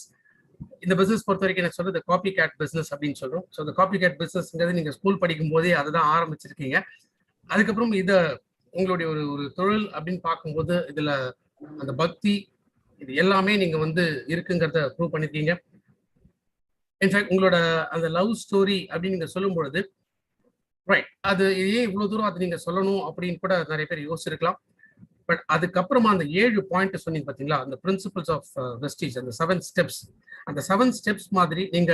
இந்த பிசினஸ் பொறுத்த வரைக்கும் எனக்கு சொல்றது காப்பி கேட் பிசினஸ் அப்படின்னு சொல்றோம். ஸோ இந்த காப்பி கேட் பிசினஸ்ங்கிறது நீங்க ஸ்கூல் படிக்கும் போதே அதை தான் ஆரம்பிச்சிருக்கீங்க. அதுக்கப்புறம் இதை உங்களுடைய ஒரு தொழில் அப்படின்னு பார்க்கும்போது இதுல அந்த பக்தி இது எல்லாமே நீங்க இருக்குங்கிறத ப்ரூவ் பண்ணிருக்கீங்க. இன்ஃபேக்ட் உங்களோட அந்த லவ் ஸ்டோரி அப்படின்னு நீங்க சொல்லும் பொழுது ரைட், அது ஏன் இவ்வளவு தூரம் அது நீங்க சொல்லணும் அப்படின்னு கூட நிறைய பேர் யோசிச்சிருக்கலாம். பட் அதுக்கப்புறமா அந்த 7 பாயிண்ட் சொன்னீங்க பாத்தீங்களா, அந்த பிரின்சிபல்ஸ் ஆஃப் வெஸ்டீஜ், அந்த 7 ஸ்டெப்ஸ், அந்த 7 ஸ்டெப்ஸ் மாதிரி நீங்க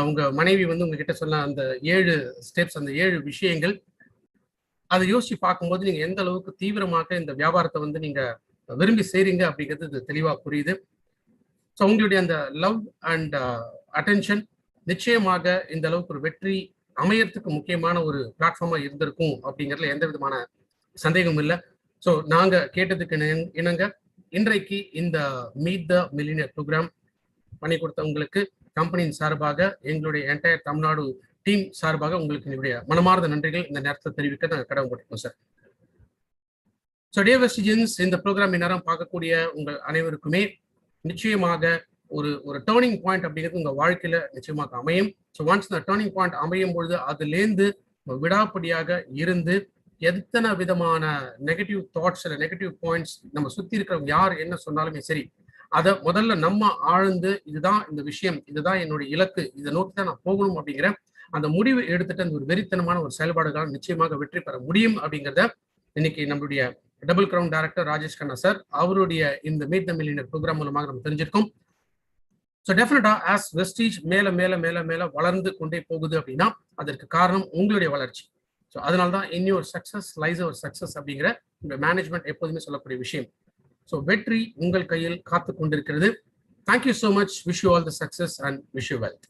உங்க மனைவி உங்ககிட்ட சொன்ன அந்த 7 ஸ்டெப்ஸ், அந்த 7 விஷயங்கள், அதை யோசிச்சு பார்க்கும்போது நீங்க எந்த அளவுக்கு தீவிரமாக இந்த வியாபாரத்தை நீங்க விரும்பி செய்றீங்க அப்படிங்கிறது இது தெளிவா புரியுது. ஸோ உங்களுடைய அந்த லவ் அண்ட் அட்டென்ஷன் நிச்சயமாக இந்த அளவுக்கு ஒரு வெற்றி அமையறதுக்கு முக்கியமான ஒரு பிளாட்ஃபார்மா இருந்திருக்கும் அப்படிங்கிறதுல எந்த விதமான சந்தேகமும் இல்லை. ஸோ நாங்க கேட்டதுக்கு இணங்க இன்றைக்கு இந்த மீட் த மில்லியனர் ப்ரோக்ராம் பண்ணி கொடுத்தவங்களுக்கு கம்பெனியின் சார்பாக, எங்களுடைய என்டையர் தமிழ்நாடு டீம் சார்பாக உங்களுக்கு என்னுடைய மனமார்ந்த நன்றிகள் இந்த நேரத்தில் தெரிவிக்க நாங்கள் கடமைப்பட்டிருக்கோம் சார். ஸோ டியர் வெஸ்டிஜியன்ஸ், இந்த ப்ரோக்ராம் இந்நேரம் பார்க்கக்கூடிய உங்கள் அனைவருக்குமே நிச்சயமாக ஒரு டேர்னிங் பாயிண்ட் அப்படிங்கிறது உங்க வாழ்க்கையில நிச்சயமாக அமையும். ஸோ ஒன்ஸ் இந்த டேர்னிங் பாயிண்ட் அமையும் பொழுது அதுலேருந்து விடாப்படியாக இருந்து எத்தனை விதமான நெகட்டிவ் தாட்ஸ் இல்லை நெகட்டிவ் பாயிண்ட்ஸ் நம்ம சுத்தி இருக்கிறவங்க யார் என்ன சொன்னாலுமே சரி, அதை முதல்ல நம்ம ஆழ்ந்து இதுதான் இந்த விஷயம், இதுதான் என்னுடைய இலக்கு, இதை நோக்கி தான் நான் போகணும் அப்படிங்கிற அந்த முடிவு எடுத்துட்டு அந்த ஒரு வெறித்தனமான ஒரு செயல்பாடுகளால் நிச்சயமாக வெற்றி பெற முடியும் அப்படிங்கிறத இன்னைக்கு நம்மளுடைய double crown director Rajesh Khanna sir அவருடைய இந்த மீட் த மில்லியனர் ப்ரோக்ராம் மூலமாக நம்ம தெரிஞ்சிருக்கோம். ஸோ டெஃபினட்டா ஆஸ் வெஸ்டீஜ் மேல மேல மேல மேல வளர்ந்து கொண்டே போகுது அப்படின்னா அதற்கு காரணம் உங்களுடைய வளர்ச்சி. ஸோ அதனால தான் in your success lies our success அப்படிங்கிற இந்த மேனேஜ்மெண்ட் எப்போதுமே சொல்லக்கூடிய விஷயம். ஸோ வெற்றி உங்கள் கையில் காத்து கொண்டிருக்கிறது. Thank you so much. Wish you all the success and wish you wealth.